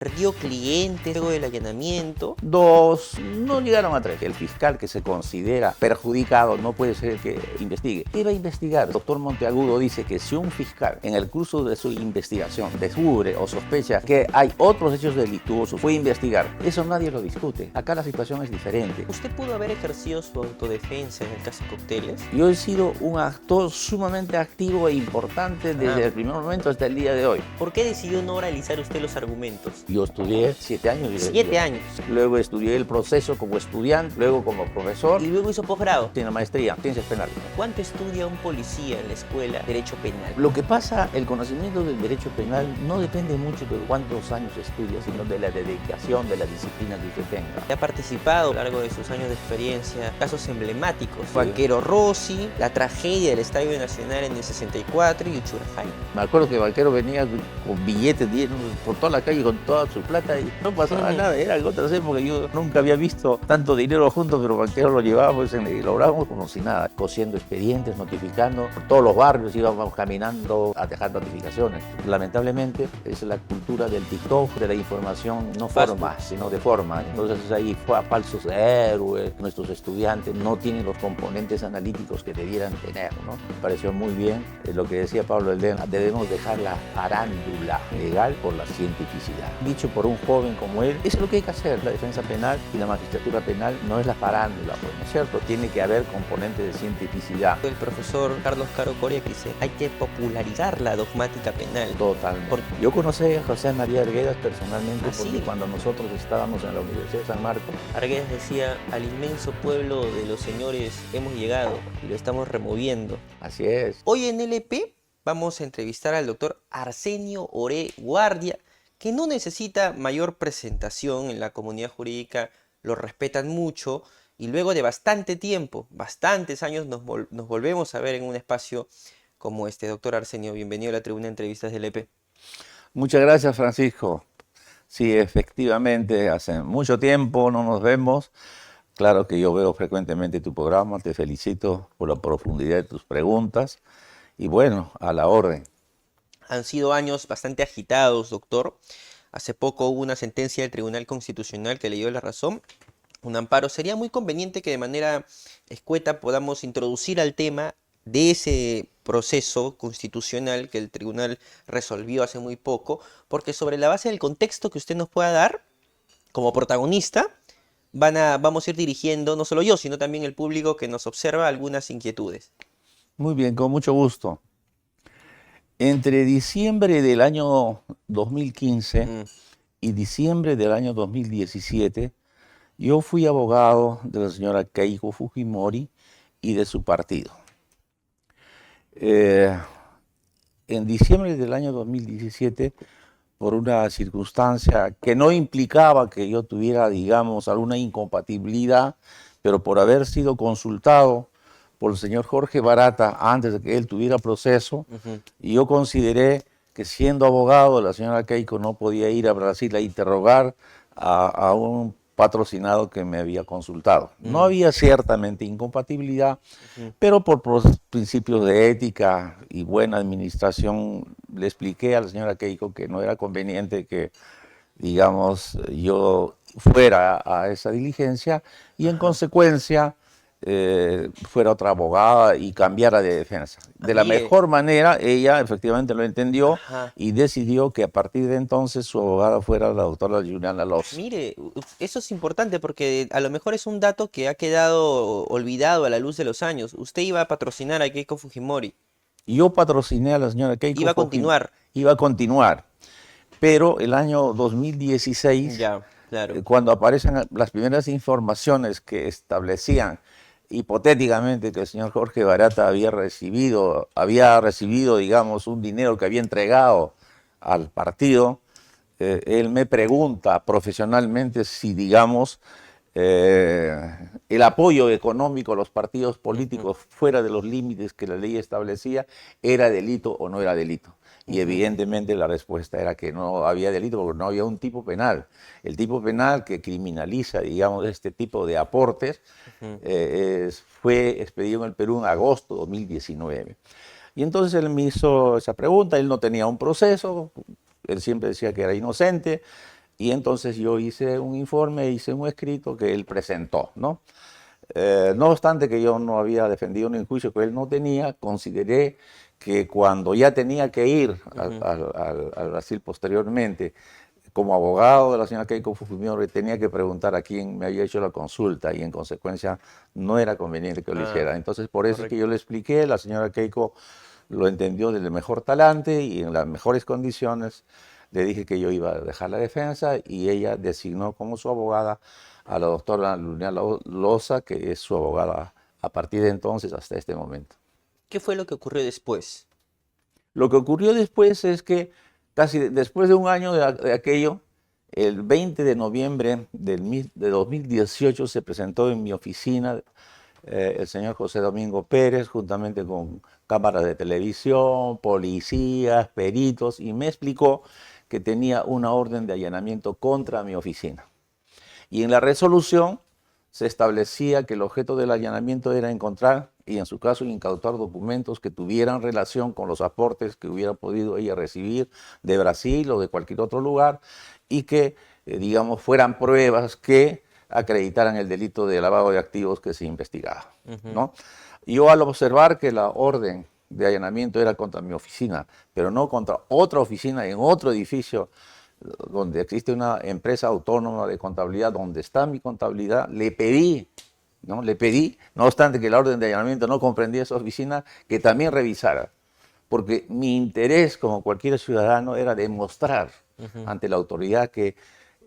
¿Perdió clientes luego del allanamiento? Dos, no llegaron a tres. El fiscal que se considera perjudicado no puede ser el que investigue. ¿Qué va a investigar? El doctor Monteagudo dice que si un fiscal en el curso de su investigación descubre o sospecha que hay otros hechos delictuosos, puede investigar. Eso nadie lo discute. Acá la situación es diferente. ¿Usted pudo haber ejercido su autodefensa en el caso Cócteles? Yo he sido un actor sumamente activo e importante desde el primer momento hasta el día de hoy. ¿Por qué decidió no oralizar usted los argumentos? Yo estudié 7 años. 7 años. Luego estudié el proceso como estudiante, luego como profesor. Y luego hizo posgrado. Tiene maestría en ciencias penales. ¿Cuánto estudia un policía en la escuela de Derecho Penal? Lo que pasa, el conocimiento del derecho penal no depende mucho de cuántos años estudia, sino de la dedicación, de la disciplina que usted tenga. Ha participado a lo largo de sus años de experiencia casos emblemáticos. Sí. Vaquero Rossi, la tragedia del Estadio Nacional en el 64 y Uchurajay. Me acuerdo que Vaquero venía con billetes por toda la calle con toda su plata y no pasaba nada. Era en otras épocas, yo nunca había visto tanto dinero juntos, pero Vaquero lo llevábamos y lo lográbamos como si nada, cosiendo expedientes, notificando. Por todos los barrios íbamos caminando a dejar notificaciones. Lamentablemente es la cultura del TikTok, de la información no forma, sino de forma. Entonces ahí fue a falsos héroes. Nuestros estudiantes no tienen los componentes analíticos que debieran tener, ¿no? Me pareció muy bien lo que decía Pablo Eldén, debemos dejar la farándula legal por la cientificidad. Dicho por un joven como él, eso es lo que hay que hacer. La defensa penal y la magistratura penal no es la farándula, pues, ¿no es cierto? Tiene que haber componentes de cientificidad. El profesor Carlos Caro Coria dice, hay que popularizar la dogmática penal. Totalmente. Yo conocí a José María Arguedas personalmente porque sí. Cuando nosotros estábamos en la Universidad de San Marcos. Arguedas decía, al inmenso pueblo de los señores hemos llegado y lo estamos removiendo. Así es. Hoy en LP vamos a entrevistar al doctor Arsenio Oré Guardia, que no necesita mayor presentación en la comunidad jurídica, lo respetan mucho y luego de bastante tiempo, bastantes años, nos volvemos a ver en un espacio como este. Doctor Arsenio, bienvenido a la tribuna de entrevistas del EP. Muchas gracias, Francisco. Sí, efectivamente, hace mucho tiempo no nos vemos. Claro que yo veo frecuentemente tu programa, te felicito por la profundidad de tus preguntas y bueno, a la orden. Han sido años bastante agitados, doctor. Hace poco hubo una sentencia del Tribunal Constitucional que le dio la razón, un amparo. Sería muy conveniente que de manera escueta podamos introducir al tema de ese proceso constitucional que el tribunal resolvió hace muy poco, porque sobre la base del contexto que usted nos pueda dar, como protagonista, vamos a ir dirigiendo, no solo yo, sino también el público que nos observa, algunas inquietudes. Muy bien, con mucho gusto. Entre diciembre del año 2015 y diciembre del año 2017, yo fui abogado de la señora Keiko Fujimori y de su partido. En diciembre del año 2017, por una circunstancia que no implicaba que yo tuviera, digamos, alguna incompatibilidad, pero por haber sido consultado por el señor Jorge Barata antes de que él tuviera proceso, y yo consideré que siendo abogado de la señora Keiko no podía ir a Brasil a interrogar a un patrocinado que me había consultado. No había ciertamente incompatibilidad, pero por principios de ética y buena administración le expliqué a la señora Keiko que no era conveniente que, digamos, yo fuera a esa diligencia y en consecuencia fuera otra abogada y cambiara de defensa. De la mejor manera, ella efectivamente lo entendió y decidió que a partir de entonces su abogada fuera la doctora Juliana Loss. Mire, eso es importante porque a lo mejor es un dato que ha quedado olvidado a la luz de los años. Usted iba a patrocinar a Keiko Fujimori. Yo patrociné a la señora Keiko. Iba a continuar. Iba a continuar. Pero el año 2016, claro, cuando aparecen las primeras informaciones que establecían hipotéticamente que el señor Jorge Barata había recibido, digamos, un dinero que había entregado al partido, él me pregunta profesionalmente si, digamos, el apoyo económico a los partidos políticos fuera de los límites que la ley establecía era delito o no era delito. Y evidentemente la respuesta era que no había delito porque no había un tipo penal. El tipo penal que criminaliza, digamos, este tipo de aportes fue expedido en el Perú en agosto de 2019. Y entonces él me hizo esa pregunta, él no tenía un proceso, él siempre decía que era inocente, Y entonces yo hice un informe, hice un escrito que él presentó, ¿no? No obstante que yo no había defendido un juicio que él no tenía, consideré que cuando ya tenía que ir al Brasil posteriormente, como abogado de la señora Keiko Fujimori, tenía que preguntar a quién me había hecho la consulta y en consecuencia no era conveniente que lo hiciera. Entonces por eso es que yo le expliqué, la señora Keiko lo entendió del mejor talante y en las mejores condiciones. Le dije que yo iba a dejar la defensa y ella designó como su abogada a la doctora Luna Loza, que es su abogada a partir de entonces hasta este momento. ¿Qué fue lo que ocurrió después? Lo que ocurrió después es que casi después de un año de aquello, el 20 de noviembre de 2018 se presentó en mi oficina el señor José Domingo Pérez, juntamente con cámaras de televisión, policías, peritos, y me explicó que tenía una orden de allanamiento contra mi oficina. Y en la resolución se establecía que el objeto del allanamiento era encontrar y en su caso incautar documentos que tuvieran relación con los aportes que hubiera podido ella recibir de Brasil o de cualquier otro lugar y que, digamos, fueran pruebas que acreditaran el delito de lavado de activos que se investigaba, ¿no? Yo al observar que la orden de allanamiento era contra mi oficina, pero no contra otra oficina en otro edificio donde existe una empresa autónoma de contabilidad, donde está mi contabilidad, le pedí, no obstante que la orden de allanamiento no comprendía esa oficina, que también revisara, porque mi interés como cualquier ciudadano era demostrar ante la autoridad que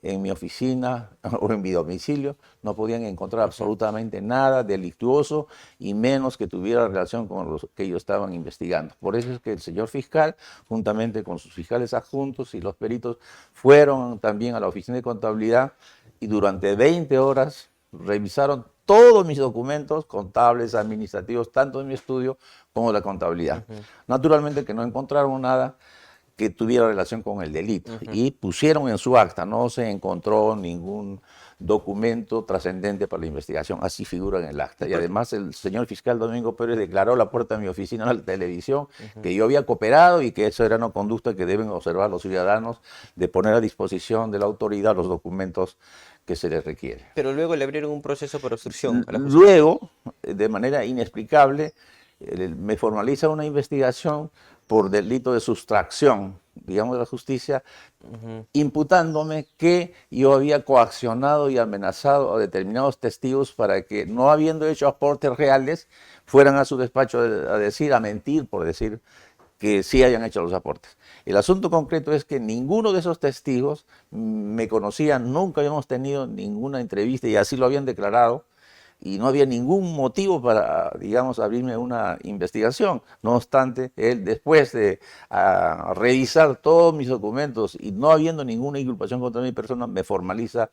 en mi oficina o en mi domicilio no podían encontrar absolutamente nada delictuoso y menos que tuviera relación con lo que ellos estaban investigando. Por eso es que el señor fiscal, juntamente con sus fiscales adjuntos y los peritos, fueron también a la oficina de contabilidad y durante 20 horas revisaron todos mis documentos contables, administrativos, tanto de mi estudio como de la contabilidad. Naturalmente que no encontraron nada que tuviera relación con el delito y pusieron en su acta, no se encontró ningún documento trascendente para la investigación, así figura en el acta. Y además el señor fiscal Domingo Pérez declaró a la puerta de mi oficina en la televisión que yo había cooperado y que eso era una conducta que deben observar los ciudadanos de poner a disposición de la autoridad los documentos que se les requiere. Pero luego le abrieron un proceso por obstrucción a la justicia. Luego, de manera inexplicable, me formaliza una investigación por delito de sustracción, digamos, de la justicia, imputándome que yo había coaccionado y amenazado a determinados testigos para que, no habiendo hecho aportes reales, fueran a su despacho a mentir, por decir que sí hayan hecho los aportes. El asunto concreto es que ninguno de esos testigos me conocían, nunca habíamos tenido ninguna entrevista y así lo habían declarado, y no había ningún motivo para, digamos, abrirme una investigación. No obstante, él, después de revisar todos mis documentos y no habiendo ninguna inculpación contra mi persona, me formaliza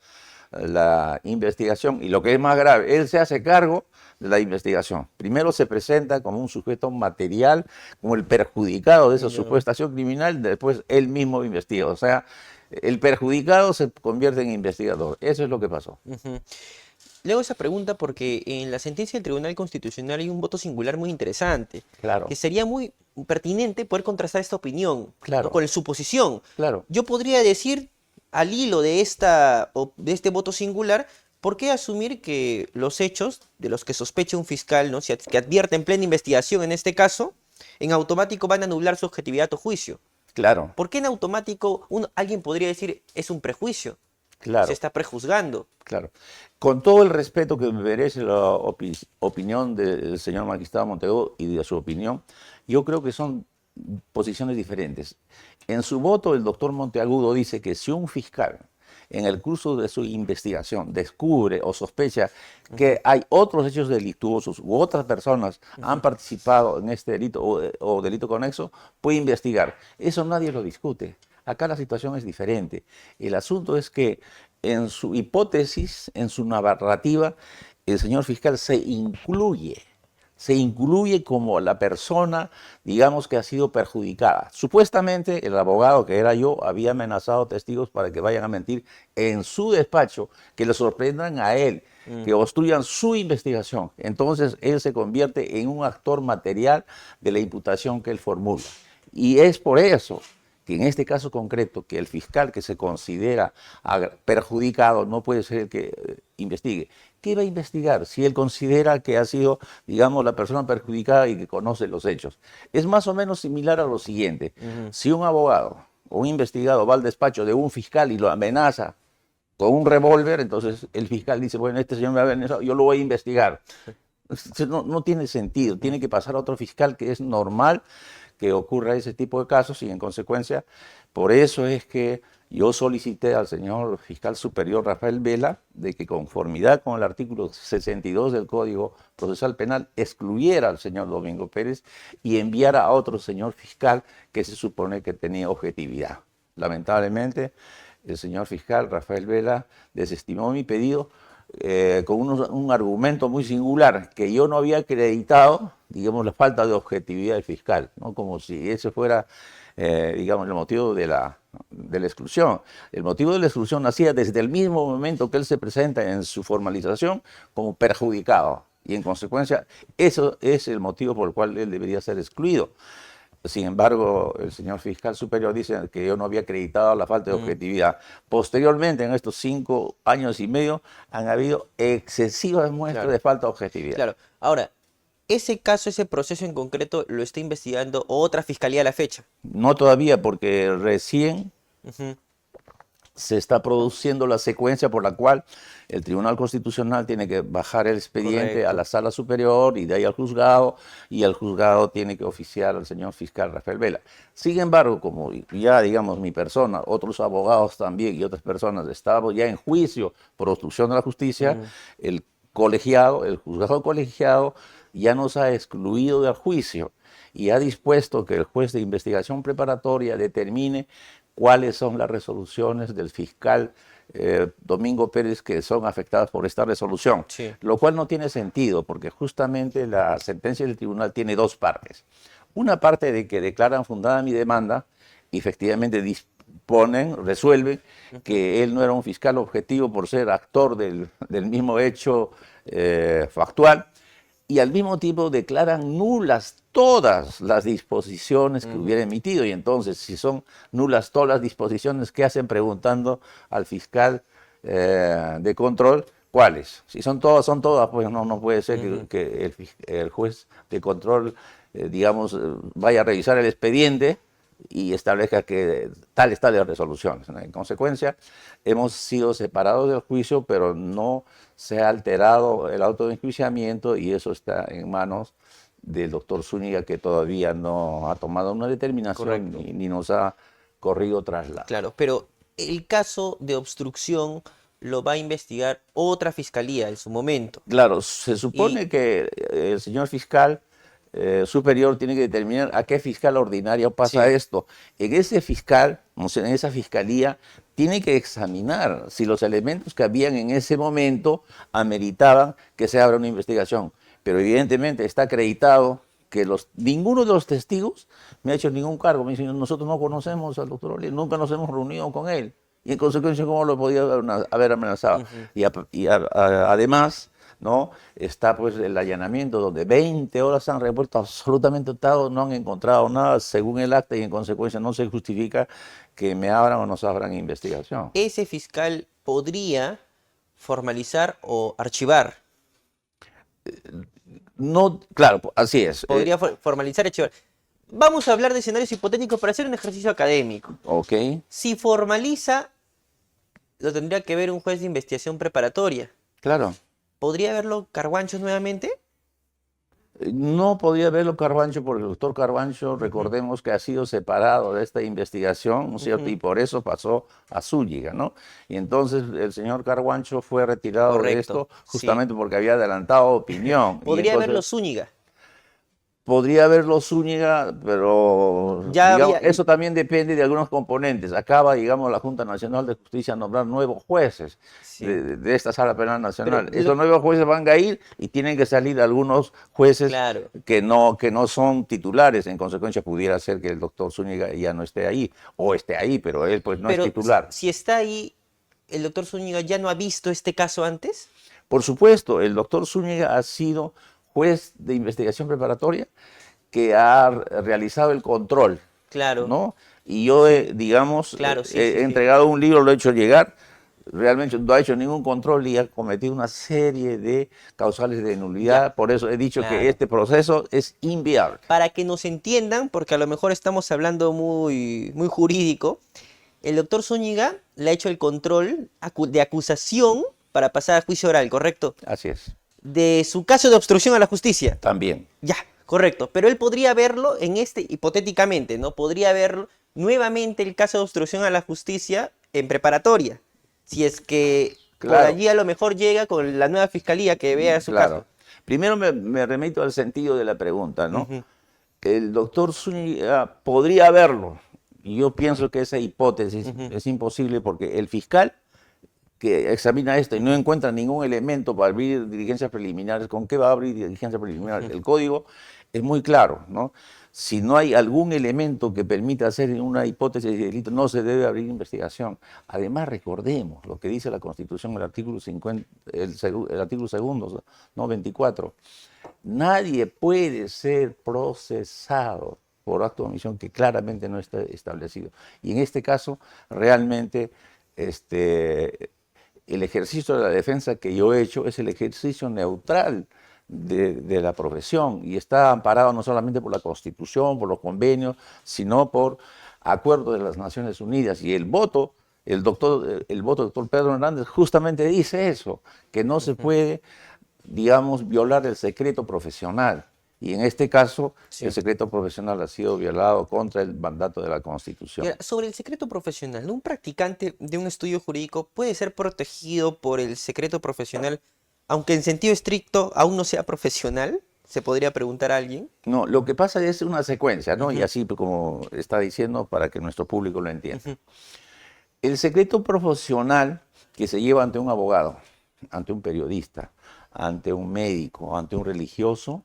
la investigación. Y lo que es más grave, él se hace cargo de la investigación. Primero se presenta como un sujeto material, como el perjudicado de esa supuesta acción criminal, después él mismo investiga. O sea, el perjudicado se convierte en investigador. Eso es lo que pasó. Le hago esa pregunta porque en la sentencia del Tribunal Constitucional hay un voto singular muy interesante. Claro. Que sería muy pertinente poder contrastar esta opinión, claro, ¿no?, con su posición. Claro. Yo podría decir, al hilo de este voto singular, ¿por qué asumir que los hechos de los que sospecha un fiscal, ¿no?, que advierte en plena investigación en este caso, en automático van a anular su objetividad o juicio? Claro. ¿Por qué en automático alguien podría decir es un prejuicio? Claro. Se está prejuzgando. Claro. Con todo el respeto que me merece la opinión del señor magistrado Montegó y de su opinión, yo creo que son posiciones diferentes. En su voto, el doctor Monteagudo dice que si un fiscal en el curso de su investigación descubre o sospecha que hay otros hechos delictuosos u otras personas han participado en este delito o delito conexo, puede investigar. Eso nadie lo discute. Acá la situación es diferente. El asunto es que en su hipótesis, en su narrativa, el señor fiscal se incluye como la persona, digamos, que ha sido perjudicada. Supuestamente el abogado, que era yo, había amenazado testigos para que vayan a mentir en su despacho, que le sorprendan a él, que obstruyan su investigación. Entonces él se convierte en un actor material de la imputación que él formula. Y es por eso que en este caso concreto, que el fiscal que se considera perjudicado no puede ser el que investigue. ¿Qué va a investigar si él considera que ha sido, digamos, la persona perjudicada y que conoce los hechos? Es más o menos similar a lo siguiente. Si un abogado o un investigado va al despacho de un fiscal y lo amenaza con un revólver, entonces el fiscal dice, bueno, este señor me ha amenazado, yo lo voy a investigar. No tiene sentido, tiene que pasar a otro fiscal, que es normal que ocurra ese tipo de casos, y en consecuencia, por eso es que yo solicité al señor fiscal superior Rafael Vela de que, conformidad con el artículo 62 del Código Procesal Penal, excluyera al señor Domingo Pérez y enviara a otro señor fiscal que se supone que tenía objetividad. Lamentablemente, el señor fiscal Rafael Vela desestimó mi pedido con un argumento muy singular, que yo no había acreditado, digamos, la falta de objetividad del fiscal, ¿no? Como si ese fuera, digamos, el motivo de la exclusión. El motivo de la exclusión nacía desde el mismo momento que él se presenta en su formalización como perjudicado, y en consecuencia eso es el motivo por el cual él debería ser excluido. Sin embargo, el señor fiscal superior dice que yo no había acreditado la falta de objetividad. Posteriormente, en estos 5 años y medio, han habido excesivas muestras de falta de objetividad. Claro. Ahora, ese caso, ese proceso en concreto, lo está investigando otra fiscalía a la fecha. No todavía, porque recién se está produciendo la secuencia por la cual el Tribunal Constitucional tiene que bajar el expediente a la Sala Superior y de ahí al juzgado, y el juzgado tiene que oficiar al señor fiscal Rafael Vela. Sin embargo, como ya, digamos, mi persona, otros abogados también y otras personas estábamos ya en juicio por obstrucción de la justicia, el juzgado colegiado ya nos ha excluido del juicio y ha dispuesto que el juez de investigación preparatoria determine cuáles son las resoluciones del fiscal Domingo Pérez que son afectadas por esta resolución, lo cual no tiene sentido, porque justamente la sentencia del tribunal tiene 2 partes. Una parte de que declaran fundada mi demanda y efectivamente resuelven que él no era un fiscal objetivo por ser actor del mismo hecho factual, y al mismo tiempo declaran nulas todas las disposiciones que hubiera emitido. Y entonces, si son nulas todas las disposiciones, ¿qué hacen preguntando al fiscal de control cuáles? Si son todas, pues no puede ser que el juez de control, digamos, vaya a revisar el expediente y establezca que tales resoluciones. En consecuencia, hemos sido separados del juicio, pero no se ha alterado el auto de enjuiciamiento, y eso está en manos del doctor Zúñiga, que todavía no ha tomado una determinación ni nos ha corrido traslado. Claro, pero el caso de obstrucción lo va a investigar otra fiscalía en su momento. Claro, se supone que el señor fiscal superior tiene que determinar a qué fiscal ordinario pasa esto. En ese fiscal, en esa fiscalía, tiene que examinar si los elementos que habían en ese momento ameritaban que se abra una investigación. Pero evidentemente está acreditado que ninguno de los testigos me ha hecho ningún cargo. Me dicen, nosotros no conocemos al doctor Oliver, nunca nos hemos reunido con él. Y en consecuencia, ¿cómo lo podía haber amenazado? Además, ¿no? Está pues el allanamiento, donde 20 horas han revuelto absolutamente todo, no han encontrado nada según el acta, y en consecuencia no se justifica que me abran o nos abran investigación. Ese fiscal podría formalizar o archivar. No, claro, así es. Podría formalizar y archivar. Vamos a hablar de escenarios hipotéticos para hacer un ejercicio académico. Ok. Si formaliza, lo tendría que ver un juez de investigación preparatoria. Claro. ¿Podría verlo Carguanchos nuevamente? No podía verlo Carbancho, porque el doctor Carbancho, recordemos que ha sido separado de esta investigación, ¿no es cierto? Y por eso pasó a Zúñiga, ¿no? Y entonces el señor Carbancho fue retirado de esto justamente porque había adelantado opinión. ¿Podría verlo Zúñiga? Podría verlo Zúñiga, pero digamos, eso también depende de algunos componentes. Acaba, digamos, la Junta Nacional de Justicia a nombrar nuevos jueces de esta Sala Penal Nacional. Esos nuevos jueces van a ir y tienen que salir algunos jueces que no son titulares. En consecuencia, pudiera ser que el doctor Zúñiga ya no esté ahí, o esté ahí, pero él pues no es titular. Si está ahí, ¿el doctor Zúñiga ya no ha visto este caso antes? Por supuesto, el doctor Zúñiga ha sido juez de investigación preparatoria que ha realizado el control, ¿no? y yo, digamos, Claro, sí, he sí, sí. entregado un libro, lo he hecho llegar, realmente no ha hecho ningún control y ha cometido una serie de causales de Ya, nulidad, por eso he dicho que claro. este proceso es inviable. Para que nos entiendan, porque a lo mejor estamos hablando muy jurídico, el doctor Zúñiga le ha hecho el control de acusación para pasar a juicio oral, ¿correcto? Así es, De su caso de obstrucción a la justicia. también. Ya, correcto. Pero él podría verlo en este, hipotéticamente, ¿no? Podría verlo nuevamente el caso de obstrucción a la justicia en preparatoria. Si es que por Claro, allí a lo mejor llega con la nueva fiscalía que vea su caso. claro. Primero me remito al sentido de la pregunta, ¿no? Ujú, El doctor Zúñiga podría verlo, y yo pienso que esa hipótesis ujú, es imposible porque el fiscal que examina esto y no encuentra ningún elemento para abrir diligencias preliminares, ¿con qué va a abrir diligencias preliminares? ujú. El código es muy claro, ¿no? Si no hay algún elemento que permita hacer una hipótesis de delito, no se debe abrir investigación. Además, recordemos lo que dice la Constitución, el artículo 50, el artículo segundo, ¿no? 24. Nadie puede ser procesado por acto de omisión que claramente no está establecido. Y en este caso, realmente, el ejercicio de la defensa que yo he hecho es el ejercicio neutral de la profesión y está amparado no solamente por la Constitución, por los convenios, sino por acuerdos de las Naciones Unidas. Y el voto del doctor Pedro Hernández justamente dice eso, que no se puede, digamos, violar el secreto profesional. Y en este caso, el Sí. secreto profesional ha sido violado contra el mandato de la Y Constitución. ahora, sobre el secreto profesional, ¿no? Un practicante de un estudio jurídico puede ser protegido por el secreto profesional, aunque en sentido estricto aún no sea profesional? ¿Se podría preguntar a alguien? No, lo que pasa es una secuencia, ¿no? Y Ujú, así como está diciendo para que nuestro público lo entienda. ujú, El secreto profesional que se lleva ante un abogado, ante un periodista, ante un médico, ante un religioso,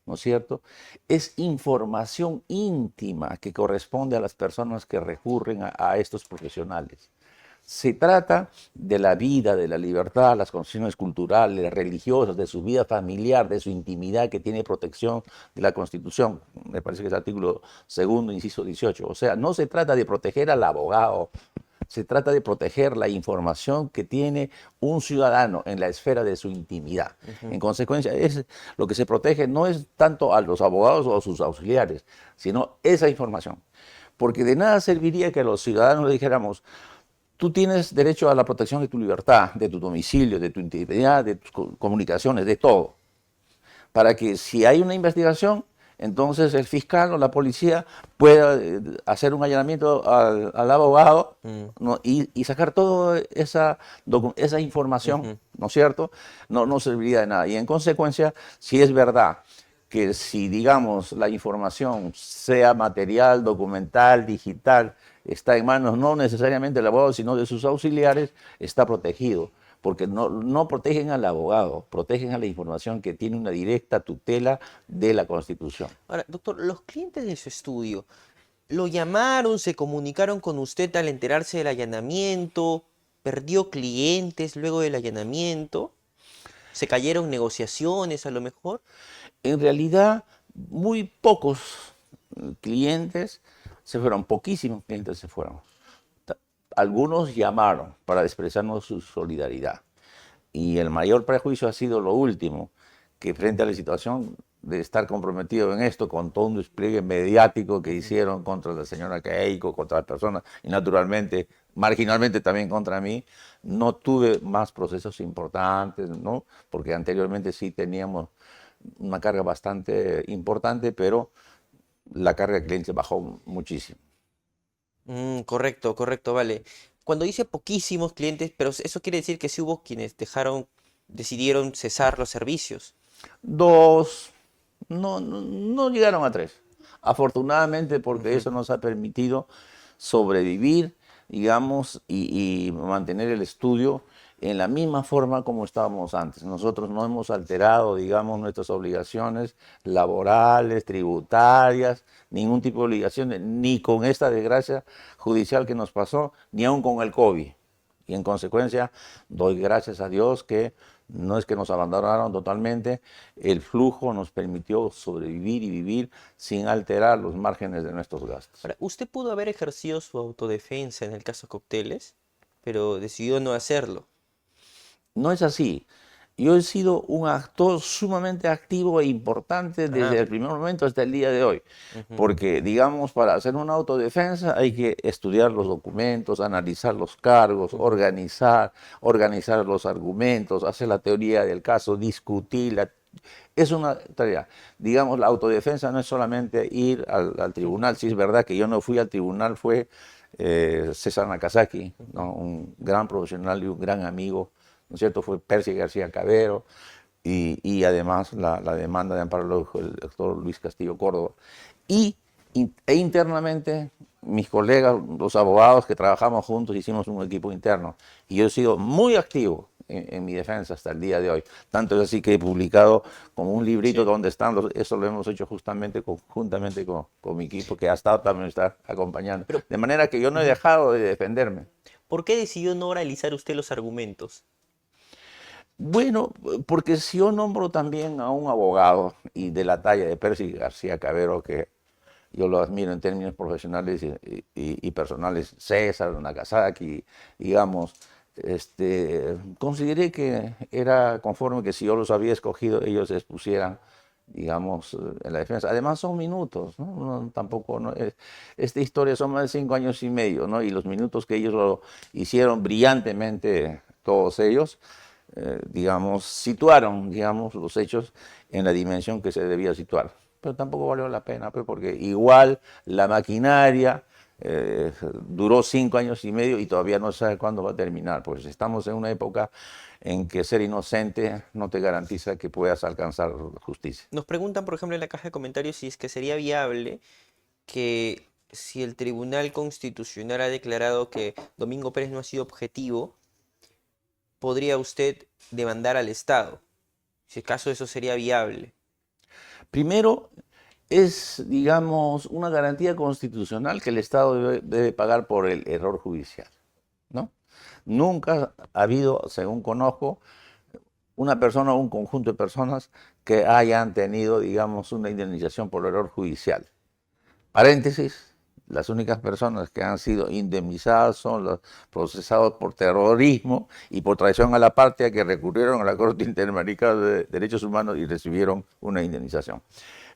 ¿no es cierto? Es información íntima que corresponde a las personas que recurren a estos profesionales. Se trata de la vida, de la libertad, las condiciones culturales, religiosas, de su vida familiar, de su intimidad que tiene protección de la Constitución. Me parece que es el artículo segundo, inciso 18. O sea, no se trata de proteger al abogado, se trata de proteger la información que tiene un ciudadano en la esfera de su intimidad. ujú. En consecuencia, lo que se protege no es tanto a los abogados o a sus auxiliares, sino esa información. Porque de nada serviría que a los ciudadanos le dijéramos, tú tienes derecho a la protección de tu libertad, de tu domicilio, de tu intimidad, de tus comunicaciones, de todo. Para que si hay una investigación, entonces el fiscal o la policía pueda hacer un allanamiento al abogado, Mm, ¿no? Y sacar toda esa información, ujú. ¿no es cierto? No, no serviría de nada. Y en consecuencia, si es verdad que si, digamos, la información, sea material, documental, digital, está en manos no necesariamente del abogado, sino de sus auxiliares, está protegido. Porque no protegen al abogado, protegen a la información que tiene una directa tutela de la Constitución. Ahora, doctor, los clientes de su estudio, ¿lo llamaron, se comunicaron con usted al enterarse del allanamiento? ¿Perdió clientes luego del allanamiento? ¿Se cayeron negociaciones a lo mejor? En realidad, muy pocos clientes se fueron, poquísimos clientes se fueron. Algunos llamaron para expresarnos su solidaridad. Y el mayor prejuicio ha sido lo último, que frente a la situación de estar comprometido en esto, con todo un despliegue mediático que hicieron contra la señora Keiko, contra las personas, y naturalmente, marginalmente también contra mí, no tuve más procesos importantes, ¿no? Porque anteriormente sí teníamos una carga bastante importante, pero la carga de clientes bajó muchísimo. Correcto, correcto, vale. Cuando dice poquísimos clientes, pero eso quiere decir que sí hubo quienes decidieron cesar los servicios. Dos, no llegaron a tres. Afortunadamente, porque Ujú. eso nos ha permitido sobrevivir, digamos, y mantener el estudio en la misma forma como estábamos antes. Nosotros no hemos alterado, digamos, nuestras obligaciones laborales, tributarias, ningún tipo de obligaciones, ni con esta desgracia judicial que nos pasó, ni aún con el COVID. Y en consecuencia, doy gracias a Dios que no es que nos abandonaron totalmente, el flujo nos permitió sobrevivir y vivir sin alterar los márgenes de nuestros gastos. Ahora, usted pudo haber ejercido su autodefensa en el caso Cocteles, pero decidió no hacerlo. No es así. Yo he sido un actor sumamente activo e importante Ah, desde el primer momento hasta el día de hoy, ujú. porque, digamos, para hacer una autodefensa hay que estudiar los documentos, analizar los cargos, Ujú. organizar los argumentos, hacer la teoría del caso, discutirla. Es una tarea. Digamos, la autodefensa no es solamente ir al tribunal. Sí, es verdad que yo no fui al tribunal, fue César Nakazaki, ¿no? Un gran profesional y un gran amigo, ¿no es cierto? Fue Percy García Cabero y además la demanda de amparo lo dijo el doctor Luis Castillo Córdoba. Y internamente, mis colegas, los abogados que trabajamos juntos, hicimos un equipo interno. Y yo he sido muy activo en mi defensa hasta el día de hoy. Tanto es así que he publicado como un librito Sí. donde están, eso lo hemos hecho justamente conjuntamente con mi equipo, que ha estado también está acompañando. Pero, De manera que yo no he ujú, dejado de defenderme. ¿por qué decidió no oralizar usted los argumentos? Bueno, porque si yo nombro también a un abogado y de la talla de Percy García Cabero, que yo lo admiro en términos profesionales y personales, César Nakazaki, digamos, consideré que era conforme que si yo los había escogido, ellos se expusieran, digamos, en la defensa. Además son minutos, ¿no? Tampoco, no, esta historia son más de 5 años y medio, ¿no? Y los minutos que ellos lo hicieron brillantemente, todos ellos, digamos, situaron, digamos, los hechos en la dimensión que se debía situar. Pero tampoco valió la pena, pues, porque igual la maquinaria duró 5 años y medio y todavía no se sabe cuándo va a terminar. Pues estamos en una época en que ser inocente no te garantiza que puedas alcanzar justicia. Nos preguntan, por ejemplo, en la caja de comentarios si es que sería viable que si el Tribunal Constitucional ha declarado que Domingo Pérez no ha sido objetivo, podría usted demandar al Estado. Si acaso eso sería viable. Primero, es, digamos, una garantía constitucional que el Estado debe pagar por el error judicial, ¿no? Nunca ha habido, según conozco, una persona o un conjunto de personas que hayan tenido, digamos, una indemnización por error judicial. Paréntesis, las únicas personas que han sido indemnizadas son los procesados por terrorismo y por traición a la patria que recurrieron a la Corte Interamericana de Derechos Humanos y recibieron una indemnización.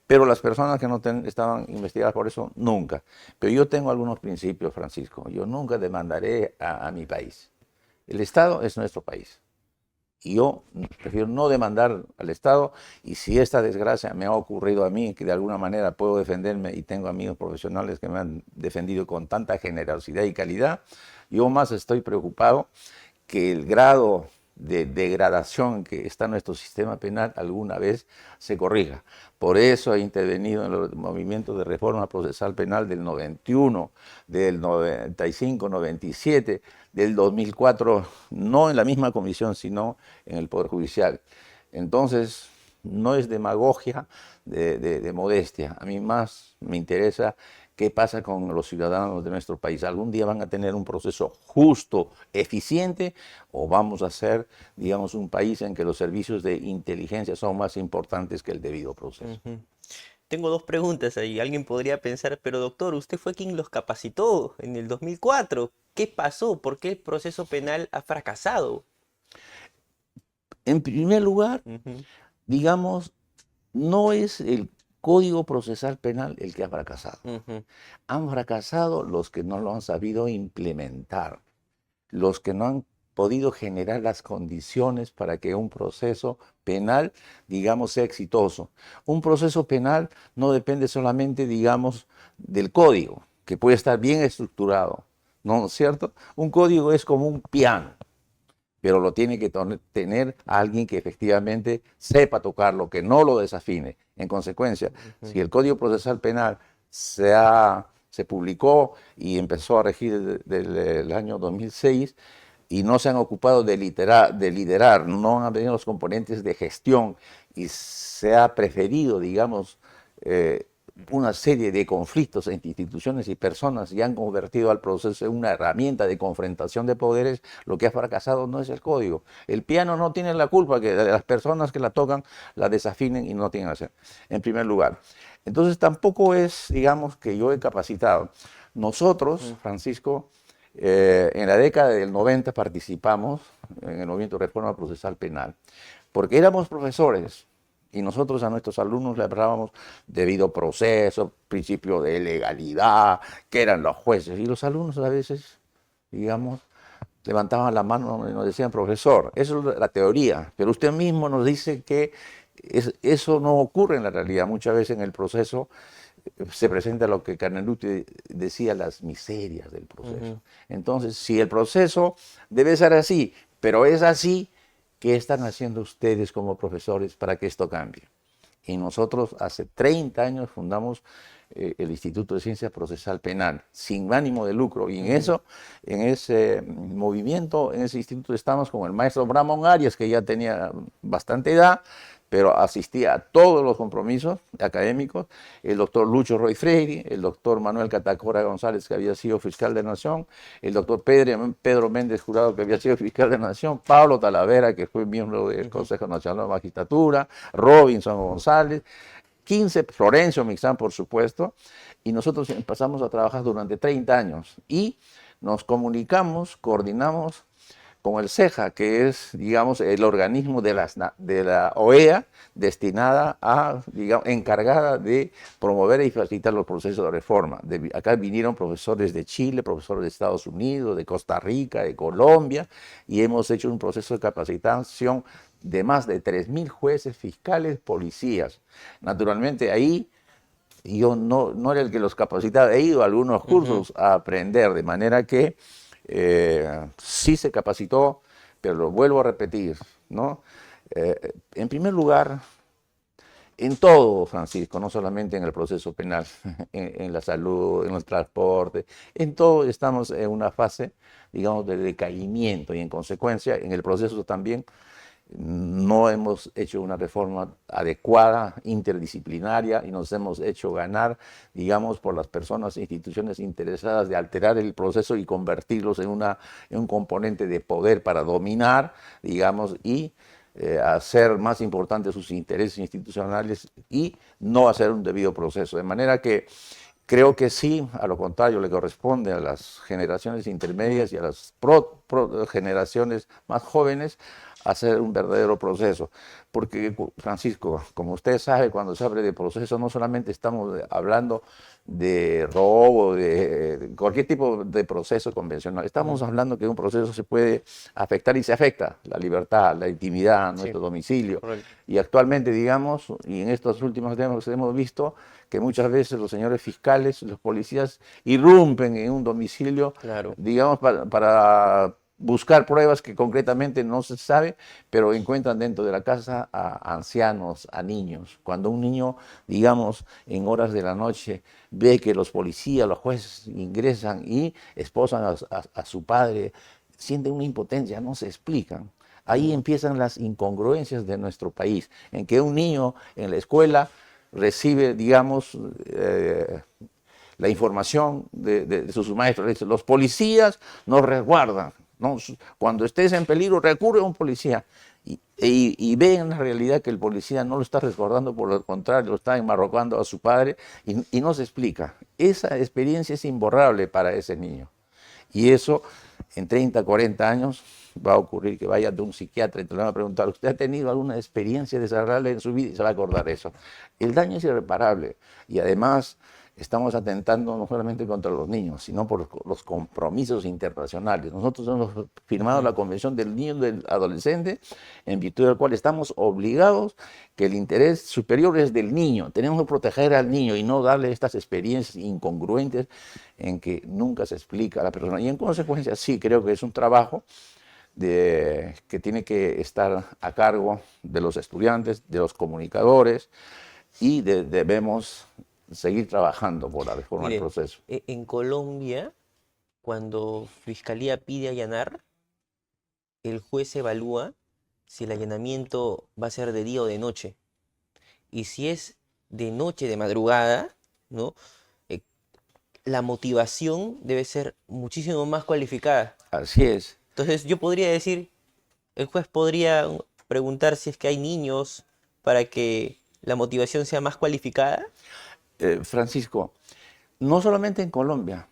Pero las personas que no estaban investigadas por eso, nunca. Pero yo tengo algunos principios, Francisco. Yo nunca demandaré a mi país. El Estado es nuestro país. Y yo prefiero no demandar al Estado, y si esta desgracia me ha ocurrido a mí, que de alguna manera puedo defenderme y tengo amigos profesionales que me han defendido con tanta generosidad y calidad, yo más estoy preocupado que el grado de degradación que está en nuestro sistema penal alguna vez se corrija. Por eso he intervenido en los movimientos de reforma procesal penal del 91, del 95, 97, del 2004, no en la misma comisión, sino en el Poder Judicial. Entonces, no es demagogia de modestia. A mí más me interesa qué pasa con los ciudadanos de nuestro país. ¿Algún día van a tener un proceso justo, eficiente, o vamos a ser, digamos, un país en que los servicios de inteligencia son más importantes que el debido proceso? Ujú. Tengo dos preguntas ahí. Alguien podría pensar, pero doctor, usted fue quien los capacitó en el 2004. ¿Qué pasó? ¿Por qué el proceso penal ha fracasado? En primer lugar, Ujú, digamos, no es el Código Procesal Penal el que ha fracasado. ujú, Han fracasado los que no lo han sabido implementar, los que no han podido generar las condiciones para que un proceso penal, digamos, sea exitoso. Un proceso penal no depende solamente, digamos, del código, que puede estar bien estructurado, ¿no es cierto? Un código es como un piano, pero lo tiene que tener alguien que efectivamente sepa tocarlo, que no lo desafine. En consecuencia, ujú. si el Código Procesal Penal se publicó y empezó a regir desde el año 2006 y no se han ocupado de liderar, no han tenido los componentes de gestión y se ha preferido, digamos, una serie de conflictos entre instituciones y personas y han convertido al proceso en una herramienta de confrontación de poderes, lo que ha fracasado no es el código. El piano no tiene la culpa que las personas que la tocan la desafinen y no tienen que hacer, en primer lugar. Entonces tampoco es, digamos, que yo he capacitado. Nosotros, Francisco, en la década del 90 participamos en el movimiento de reforma procesal penal, porque éramos profesores y nosotros a nuestros alumnos le hablábamos debido proceso, principio de legalidad, que eran los jueces, y los alumnos a veces, digamos, levantaban la mano y nos decían, profesor, eso es la teoría, pero usted mismo nos dice que eso no ocurre en la realidad. Muchas veces en el proceso se presenta lo que Carneluti decía, las miserias del proceso. Entonces, si el proceso debe ser así, pero es así, ¿qué están haciendo ustedes como profesores para que esto cambie? Y nosotros hace 30 años fundamos el Instituto de Ciencia Procesal Penal, sin ánimo de lucro. Y en ese movimiento, en ese instituto estamos con el maestro Bramón Arias, que ya tenía bastante edad, pero asistía a todos los compromisos académicos, el doctor Lucho Roy Freire, el doctor Manuel Catacora González, que había sido fiscal de Nación, el doctor Pedro Méndez Jurado, que había sido fiscal de Nación, Pablo Talavera, que fue miembro del Consejo Nacional de Magistratura, Robinson González, 15, Florencio Mixán, por supuesto, y nosotros empezamos a trabajar durante 30 años y nos comunicamos, coordinamos con el CEJA, que es, digamos, el organismo de la OEA destinada a, digamos, encargada de promover y facilitar los procesos de reforma. Acá vinieron profesores de Chile, profesores de Estados Unidos, de Costa Rica, de Colombia, y hemos hecho un proceso de capacitación de más de 3.000 jueces, fiscales, policías. Naturalmente ahí yo no era el que los capacitaba, he ido a algunos cursos a aprender, de manera que sí se capacitó, pero lo vuelvo a repetir, ¿no? En primer lugar, en todo, Francisco, no solamente en el proceso penal, en la salud, en el transporte, en todo estamos en una fase, digamos, de decaimiento y en consecuencia en el proceso también no hemos hecho una reforma adecuada, interdisciplinaria, y nos hemos hecho ganar, digamos, por las personas e instituciones interesadas de alterar el proceso y convertirlos en un componente de poder para dominar, digamos, y hacer más importantes sus intereses institucionales y no hacer un debido proceso. De manera que creo que sí, a lo contrario, le corresponde a las generaciones intermedias y a las generaciones más jóvenes hacer un verdadero proceso. Porque, Francisco, como usted sabe, cuando se habla de proceso, no solamente estamos hablando de robo, de cualquier tipo de proceso convencional. Estamos hablando que un proceso se puede afectar y se afecta la libertad, la intimidad, nuestro domicilio. Correcto. Y actualmente, digamos, y en estos últimos temas hemos visto que muchas veces los señores fiscales, los policías, irrumpen en un domicilio, Claro. digamos, para buscar pruebas que concretamente no se sabe, pero encuentran dentro de la casa a ancianos, a niños. Cuando un niño, digamos, en horas de la noche ve que los policías, los jueces ingresan y esposan a su padre, siente una impotencia, no se explican. Ahí empiezan las incongruencias de nuestro país, en que un niño en la escuela recibe, digamos, la información de sus maestros. Dice, los policías nos resguardan, ¿no? Cuando estés en peligro, recurre a un policía. Y ve en la realidad que el policía no lo está resguardando, por lo contrario, lo está enmarrocando a su padre y no se explica. Esa experiencia es imborrable para ese niño. Y eso, en 30, 40 años, va a ocurrir que vaya de un psiquiatra y te le van a preguntar, ¿usted ha tenido alguna experiencia desagradable en su vida? Y se va a acordar de eso. El daño es irreparable. Y además estamos atentando no solamente contra los niños, sino por los compromisos internacionales. Nosotros hemos firmado la Convención del Niño y del Adolescente, en virtud del cual estamos obligados que el interés superior es del niño. Tenemos que proteger al niño y no darle estas experiencias incongruentes en que nunca se explica a la persona. Y en consecuencia, sí, creo que es un trabajo que tiene que estar a cargo de los estudiantes, de los comunicadores, y debemos seguir trabajando por la reforma del Mire, proceso. en Colombia, cuando Fiscalía pide allanar, el juez evalúa si el allanamiento va a ser de día o de noche. Y si es de noche, de madrugada, ¿no? Eh, la motivación debe ser muchísimo más cualificada. Así es. Entonces yo podría decir, el juez podría preguntar si es que hay niños para que la motivación sea más cualificada. Francisco, no solamente en Colombia,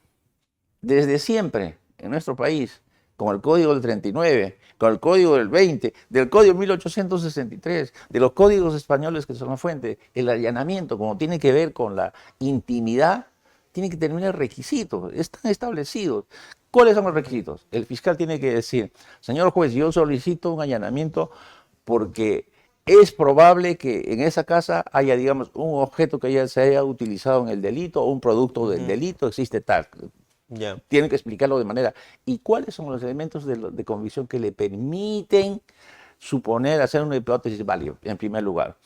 desde siempre en nuestro país, con el Código del 39, con el Código del 20, del Código 1863, de los códigos españoles que son la fuente, el allanamiento, como tiene que ver con la intimidad, tiene que tener requisitos, están establecidos. ¿Cuáles son los requisitos? El fiscal tiene que decir, señor juez, yo solicito un allanamiento porque es probable que en esa casa haya, digamos, un objeto que ya se haya utilizado en el delito o un producto del Ujú. delito, existe tal. Ya. Tienen que explicarlo de manera. ¿Y cuáles son los elementos de convicción que le permiten suponer, hacer una hipótesis válida, en primer lugar?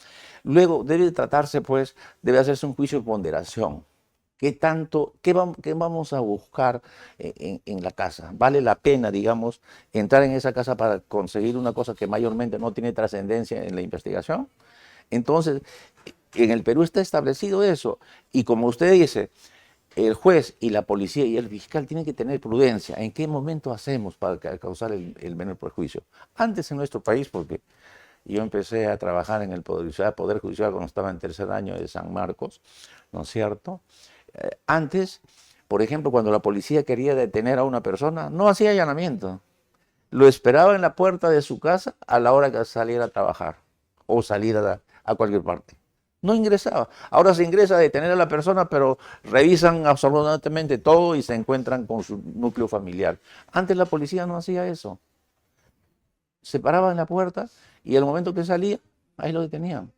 Luego, debe tratarse, pues, debe hacerse un juicio de ponderación. ¿Qué tanto, qué vamos a buscar en la casa? ¿Vale la pena, digamos, entrar en esa casa para conseguir una cosa que mayormente no tiene trascendencia en la investigación? Entonces, en el Perú está establecido eso. Y como usted dice, el juez y la policía y el fiscal tienen que tener prudencia. ¿En qué momento hacemos para causar el menor perjuicio? Antes en nuestro país, porque yo empecé a trabajar en el Poder Judicial cuando estaba en tercer año de San Marcos, ¿no es cierto? Antes, por ejemplo, cuando la policía quería detener a una persona, no hacía allanamiento. Lo esperaba en la puerta de su casa a la hora que saliera a trabajar o saliera a cualquier parte. No ingresaba. Ahora se ingresa a detener a la persona, pero revisan absolutamente todo y se encuentran con su núcleo familiar. Antes la policía no hacía eso. Se paraba en la puerta y al momento que salía, ahí lo detenían.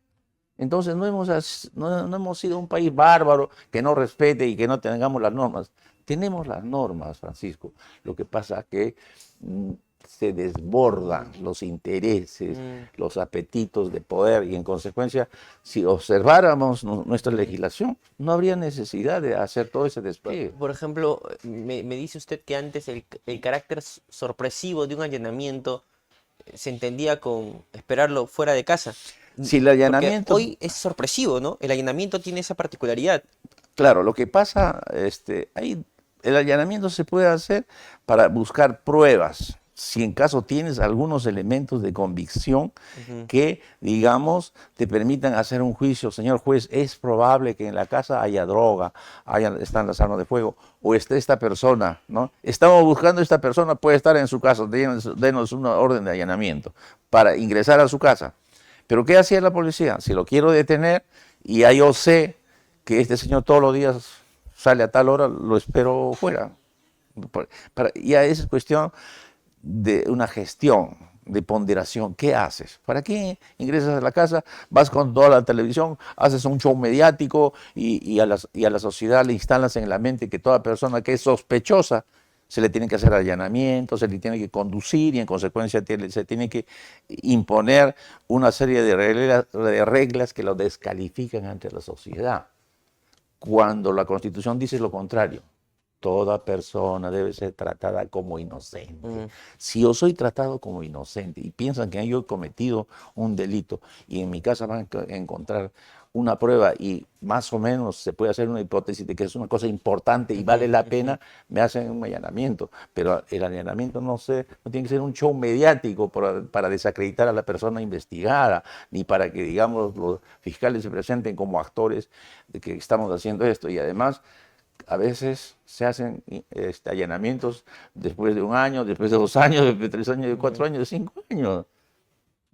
Entonces no hemos sido un país bárbaro que no respete y que no tengamos las normas. Tenemos las normas, Francisco. Lo que pasa es que se desbordan los intereses, Mm, los apetitos de poder y en consecuencia, si observáramos nuestra legislación, no habría necesidad de hacer todo ese despliegue. por ejemplo, me dice usted que antes el carácter sorpresivo de un allanamiento se entendía con esperarlo fuera de casa. Si el Porque allanamiento, hoy es sorpresivo, ¿no? El allanamiento tiene esa particularidad. claro, lo que pasa, ahí el allanamiento se puede hacer para buscar pruebas. Si en caso tienes algunos elementos de convicción Ujú. que, digamos, te permitan hacer un juicio, señor juez, es probable que en la casa haya droga, están las armas de fuego, o esté esta persona, ¿no? Estamos buscando a esta persona, puede estar en su casa, denos una orden de allanamiento para ingresar a su casa. Pero ¿qué hacía la policía? Si lo quiero detener y ya yo sé que este señor todos los días sale a tal hora, lo espero fuera. Ya es cuestión de una gestión, de ponderación. ¿Qué haces? ¿Para qué ingresas a la casa? Vas con toda la televisión, haces un show mediático y a la sociedad le instalas en la mente que toda persona que es sospechosa se le tiene que hacer allanamientos, se le tiene que conducir y en consecuencia se tiene que imponer una serie de reglas que lo descalifican ante la sociedad. Cuando la Constitución dice lo contrario, toda persona debe ser tratada como inocente. Mm, Si yo soy tratado como inocente y piensan que yo he cometido un delito y en mi casa van a encontrar una prueba y más o menos se puede hacer una hipótesis de que es una cosa importante y ujú, vale la ujú. pena, me hacen un allanamiento. Pero el allanamiento no tiene que ser un show mediático para desacreditar a la persona investigada, ni para que, digamos, los fiscales se presenten como actores de que estamos haciendo esto. Y además, a veces se hacen allanamientos después de un año, después de 2 años, después de 3 años, de Ujú, 4 años, de 5 años.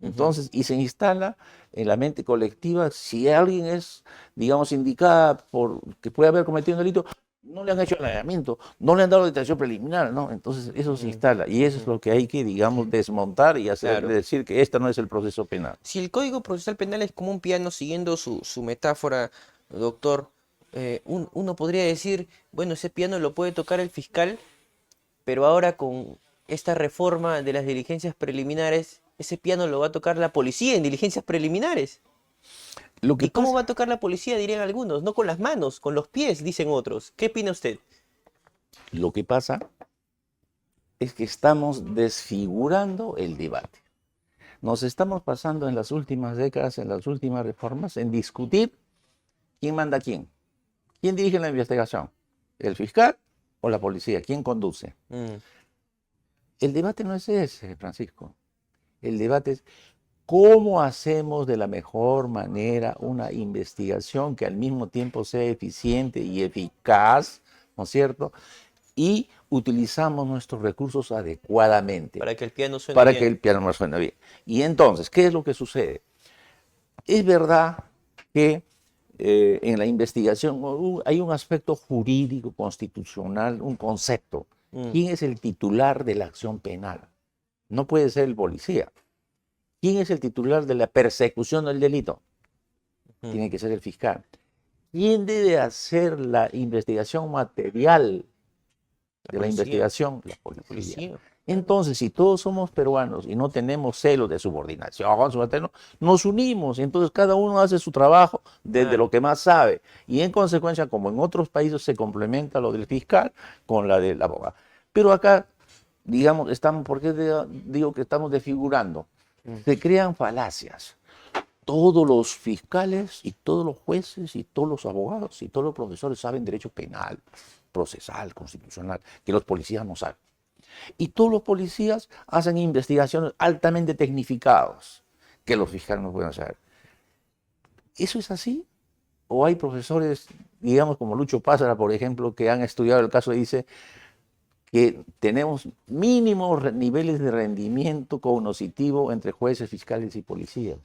ujú. Entonces, y se instala en la mente colectiva, si alguien es, digamos, indicada por que puede haber cometido un delito, no le han hecho el allanamiento, no le han dado detención preliminar, ¿no? Entonces, eso se Mm, instala y eso es ujú. lo que hay que, digamos, desmontar y hacer Claro. decir que este no es el proceso penal. Si el Código Procesal Penal es como un piano, siguiendo su metáfora, doctor, uno podría decir, bueno, ese piano lo puede tocar el fiscal, pero ahora con esta reforma de las diligencias preliminares, ese piano lo va a tocar la policía en diligencias preliminares. Lo que ¿Y cómo va a pasa, tocar la policía? Dirían algunos. No con las manos, con los pies, dicen otros. ¿Qué opina usted? lo que pasa es que estamos desfigurando el debate. Nos estamos pasando en las últimas décadas, en las últimas reformas, en discutir quién manda a quién ¿Quién dirige la investigación? ¿El fiscal o la policía? ¿Quién conduce? El debate no es ese, Francisco. El debate es cómo hacemos de la mejor manera una investigación que al mismo tiempo sea eficiente y eficaz, ¿no es cierto? Y utilizamos nuestros recursos adecuadamente. Para que el piano suene para bien. que el piano no suene bien. Y entonces, ¿qué es lo que sucede? Es verdad que en la investigación hay un aspecto jurídico, constitucional, un concepto. ¿Quién es el titular de la acción penal? No puede ser el policía. ¿Quién es el titular de la persecución del delito? Tiene que ser el fiscal. ¿Quién debe hacer la investigación material de la investigación? La policía. Entonces, si todos somos peruanos y no tenemos celos de subordinación, nos unimos y entonces cada uno hace su trabajo desde lo que más sabe. Y en consecuencia, como en otros países se complementa lo del fiscal con la del abogado. Pero acá, digamos, ¿por qué digo que estamos desfigurando? Se crean falacias. Todos los fiscales y todos los jueces y todos los abogados y todos los profesores saben derecho penal, procesal, constitucional, que los policías no saben. Y todos los policías hacen investigaciones altamente tecnificadas que los fiscales no pueden hacer. ¿Eso es así? ¿O hay profesores, digamos como Lucho Pázara, por ejemplo, que han estudiado el caso y dice que tenemos mínimos niveles de rendimiento cognoscitivo entre jueces, fiscales y policías?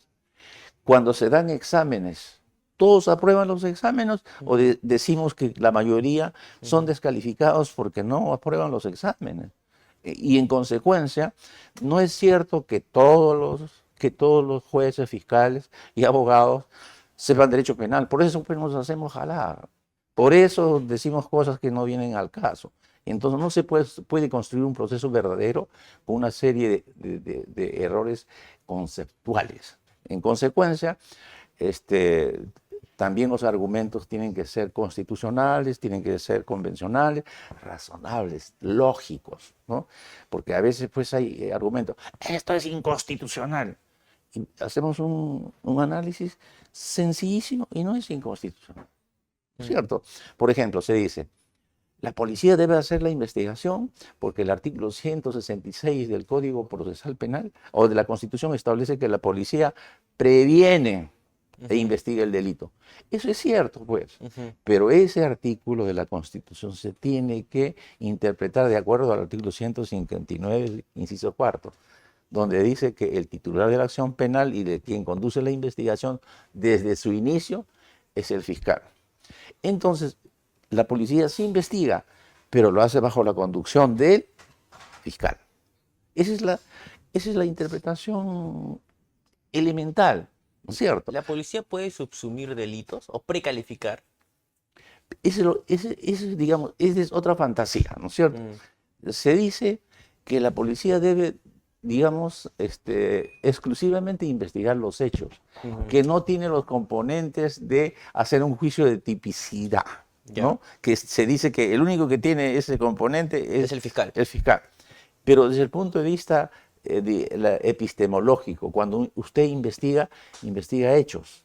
Cuando se dan exámenes, ¿todos aprueban los exámenes o decimos que la mayoría son descalificados porque no aprueban los exámenes? Y en consecuencia, no es cierto que todos los jueces, fiscales y abogados sepan derecho penal. Por eso pues, nos hacemos jalar. Por eso decimos cosas que no vienen al caso. Entonces no se puede construir un proceso verdadero con una serie de errores conceptuales. En consecuencia, también los argumentos tienen que ser constitucionales, tienen que ser convencionales, razonables, lógicos, ¿no? Porque a veces pues hay argumentos, esto es inconstitucional. Y hacemos un análisis sencillísimo y no es inconstitucional, ¿cierto? Por ejemplo, se dice, la policía debe hacer la investigación porque el artículo 166 del Código Procesal Penal o de la Constitución establece que la policía previene e investiga el delito. Eso es cierto, pues, pero ese artículo de la Constitución se tiene que interpretar de acuerdo al artículo 159, inciso cuarto, donde dice que el titular de la acción penal y de quien conduce la investigación desde su inicio es el fiscal. Entonces, la policía sí investiga, pero lo hace bajo la conducción del fiscal. Esa es la interpretación elemental, ¿no es cierto? ¿La policía puede subsumir delitos o precalificar? Digamos, esa es otra fantasía, ¿no es cierto? Se dice que la policía debe, digamos, exclusivamente investigar los hechos, que no tiene los componentes de hacer un juicio de tipicidad, ¿no? Que se dice que el único que tiene ese componente es el fiscal. El fiscal. Pero desde el punto de vista epistemológico, cuando usted investiga hechos,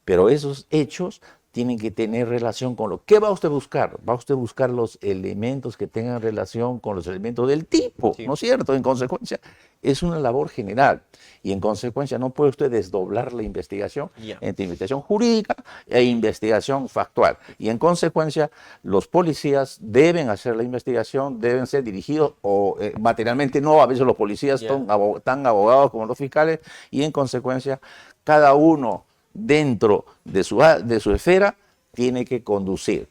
pero esos hechos tienen que tener relación con lo que va usted a buscar. Va usted a buscar los elementos que tengan relación con los elementos del tipo, ¿no es cierto? En consecuencia, es una labor general y en consecuencia no puede usted desdoblar la investigación entre investigación jurídica e investigación factual. Y en consecuencia, los policías deben hacer la investigación, deben ser dirigidos o materialmente no, a veces los policías son tan abogados como los fiscales y en consecuencia cada uno dentro de su esfera tiene que conducir.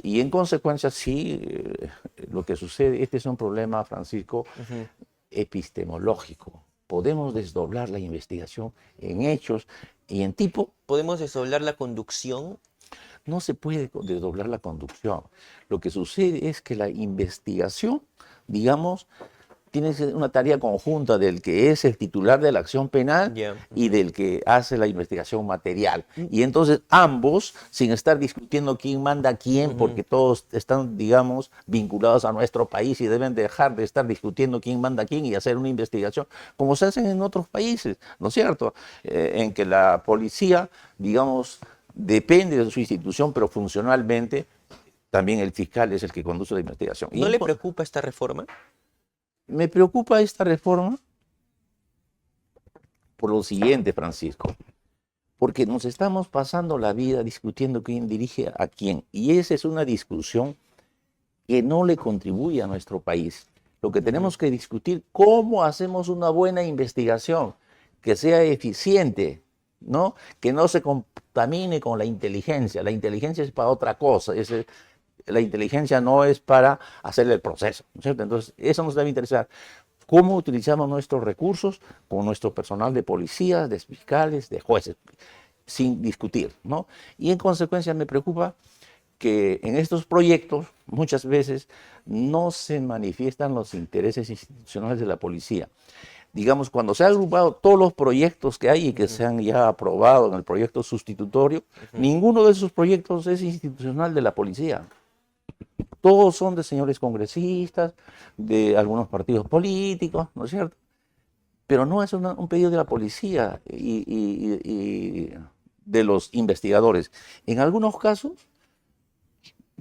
Y en consecuencia, sí, lo que sucede, este es un problema, Francisco, epistemológico. Podemos desdoblar la investigación en hechos y en tipo. ¿Podemos desdoblar la conducción? No se puede desdoblar la conducción. Lo que sucede es que la investigación, digamos, tiene que ser una tarea conjunta del que es el titular de la acción penal y del que hace la investigación material. Y entonces ambos, sin estar discutiendo quién manda a quién, porque todos están, digamos, vinculados a nuestro país y deben dejar de estar discutiendo quién manda a quién y hacer una investigación, como se hace en otros países, ¿no es cierto? En que la policía, digamos, depende de su institución, pero funcionalmente también el fiscal es el que conduce la investigación. ¿No le preocupa esta reforma? Me preocupa esta reforma por lo siguiente, Francisco, porque nos estamos pasando la vida discutiendo quién dirige a quién, y esa es una discusión que no le contribuye a nuestro país. Lo que tenemos que discutir, cómo hacemos una buena investigación, que sea eficiente, ¿no? Que no se contamine con la inteligencia. La inteligencia es para otra cosa. La inteligencia no es para hacer el proceso, ¿no es cierto? Entonces, eso nos debe interesar. ¿Cómo utilizamos nuestros recursos con nuestro personal de policías, de fiscales, de jueces, sin discutir, ¿no? Y en consecuencia me preocupa que en estos proyectos muchas veces no se manifiestan los intereses institucionales de la policía. Digamos, cuando se han agrupado todos los proyectos que hay y que se han ya aprobado en el proyecto sustitutorio, ninguno de esos proyectos es institucional de la policía. Todos son de señores congresistas, de algunos partidos políticos, ¿no es cierto? Pero no es un pedido de la policía y de los investigadores. En algunos casos,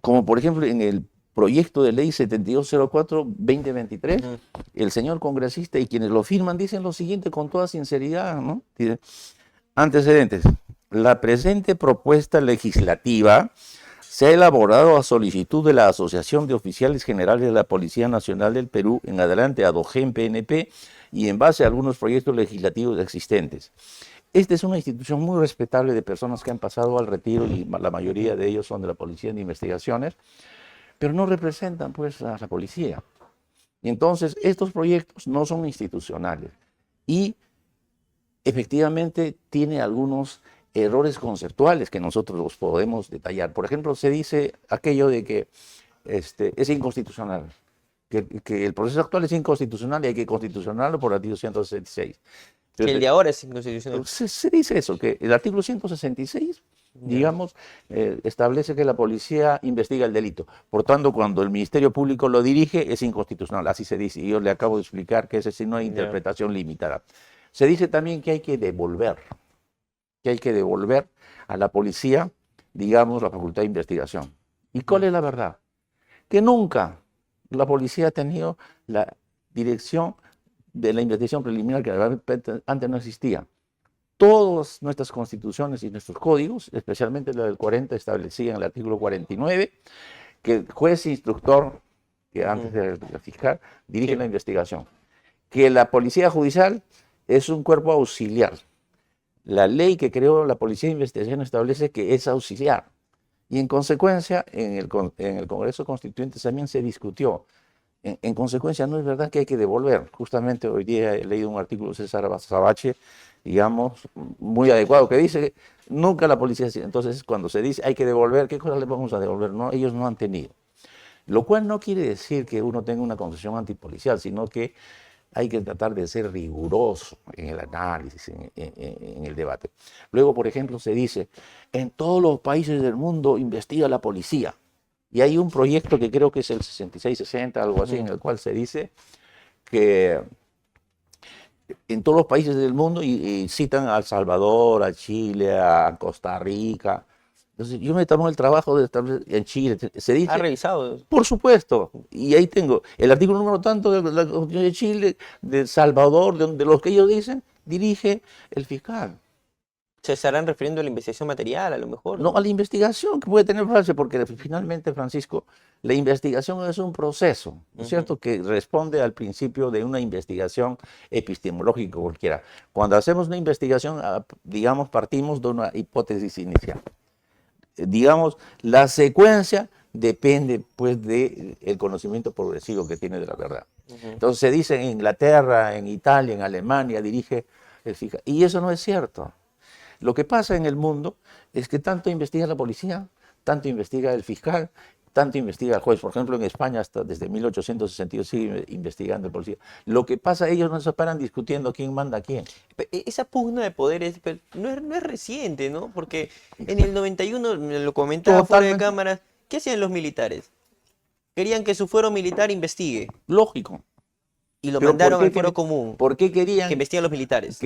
como por ejemplo en el proyecto de ley 7204-2023, el señor congresista y quienes lo firman dicen lo siguiente con toda sinceridad, ¿no? Dice, antecedentes. La presente propuesta legislativa se ha elaborado a solicitud de la Asociación de Oficiales Generales de la Policía Nacional del Perú, en adelante ADOGEN PNP, y en base a algunos proyectos legislativos existentes. Esta es una institución muy respetable de personas que han pasado al retiro y la mayoría de ellos son de la Policía de Investigaciones, pero no representan pues a la policía. Y entonces estos proyectos no son institucionales y efectivamente tiene algunos errores conceptuales que nosotros los podemos detallar. Por ejemplo, se dice aquello de que es inconstitucional, que el proceso actual es inconstitucional y hay que constitucionarlo por el artículo 166. Que el de ahora es inconstitucional. Se dice eso, que el artículo 166, digamos, establece que la policía investiga el delito. Por tanto, cuando el Ministerio Público lo dirige, es inconstitucional, así se dice. Y yo le acabo de explicar que esa es una interpretación limitada. Se dice también que hay que devolver a la policía, digamos, la facultad de investigación. ¿Y cuál es la verdad? Que nunca la policía ha tenido la dirección de la investigación preliminar que antes no existía. Todas nuestras constituciones y nuestros códigos, especialmente la del 40, establecía en el artículo 49 que el juez instructor, que antes era el fiscal, dirige la investigación. Que la policía judicial es un cuerpo auxiliar. La ley que creó la Policía de Investigación establece que es auxiliar. Y en consecuencia, en el Congreso Constituyente también se discutió. En consecuencia, no es verdad que hay que devolver. Justamente hoy día he leído un artículo de César Sabache, digamos, muy adecuado, que dice que nunca la policía... Entonces, cuando se dice hay que devolver, ¿qué cosas le vamos a devolver? No, ellos no han tenido. Lo cual no quiere decir que uno tenga una concepción antipolicial, sino que hay que tratar de ser riguroso en el análisis, en el debate. Luego, por ejemplo, se dice, en todos los países del mundo investiga la policía. Y hay un proyecto que creo que es el 6660, algo así, en el cual se dice que en todos los países del mundo, y citan a El Salvador, a Chile, a Costa Rica. Entonces yo me tomo el trabajo de establecer en Chile. Se dice, ¿Ha revisado? Por supuesto. Y ahí tengo el artículo número tanto de la Constitución de Chile, de El Salvador, de los que ellos dicen, dirige el fiscal. Se estarán refiriendo a la investigación material, a lo mejor. No, a la investigación que puede tener Francia, porque finalmente, Francisco, la investigación es un proceso, ¿no es cierto?, que responde al principio de una investigación epistemológica cualquiera. Cuando hacemos una investigación, digamos, partimos de una hipótesis inicial. Digamos, la secuencia depende, pues, del conocimiento progresivo que tiene de la verdad. Entonces se dice en Inglaterra, en Italia, en Alemania, dirige el fiscal. Y eso no es cierto. Lo que pasa en el mundo es que tanto investiga la policía, tanto investiga el fiscal, tanto investiga el juez. Por ejemplo, en España hasta desde 1862 sigue investigando el policía. Lo que pasa, ellos no se paran discutiendo quién manda a quién. Esa pugna de poderes no es reciente, ¿no? Porque en el 91, me lo comentaba fuera de cámaras, ¿qué hacían los militares? Querían que su fuero militar investigue. Lógico. Y lo mandaron al fuero común. ¿Por qué querían que investigan los militares?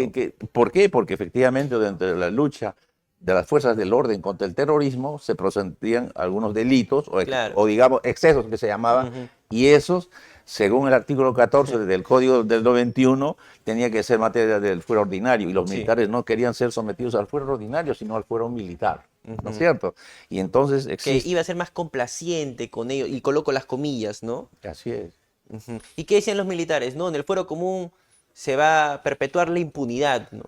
¿Por qué? Porque efectivamente dentro de la lucha de las fuerzas del orden contra el terrorismo, se procedían algunos delitos Claro. o digamos excesos que se llamaban, Ujú. y esos, según el artículo 14 del Código del 91, tenía que ser materia del fuero ordinario, y los Sí. militares no querían ser sometidos al fuero ordinario, sino al fuero militar, ¿no es Ujú. cierto? Y entonces Que existe, iba a ser más complaciente con ellos, y coloco las comillas, ¿no? así es. Ujú. ¿Y qué decían los militares? No, en el fuero común se va a perpetuar la impunidad, ¿no?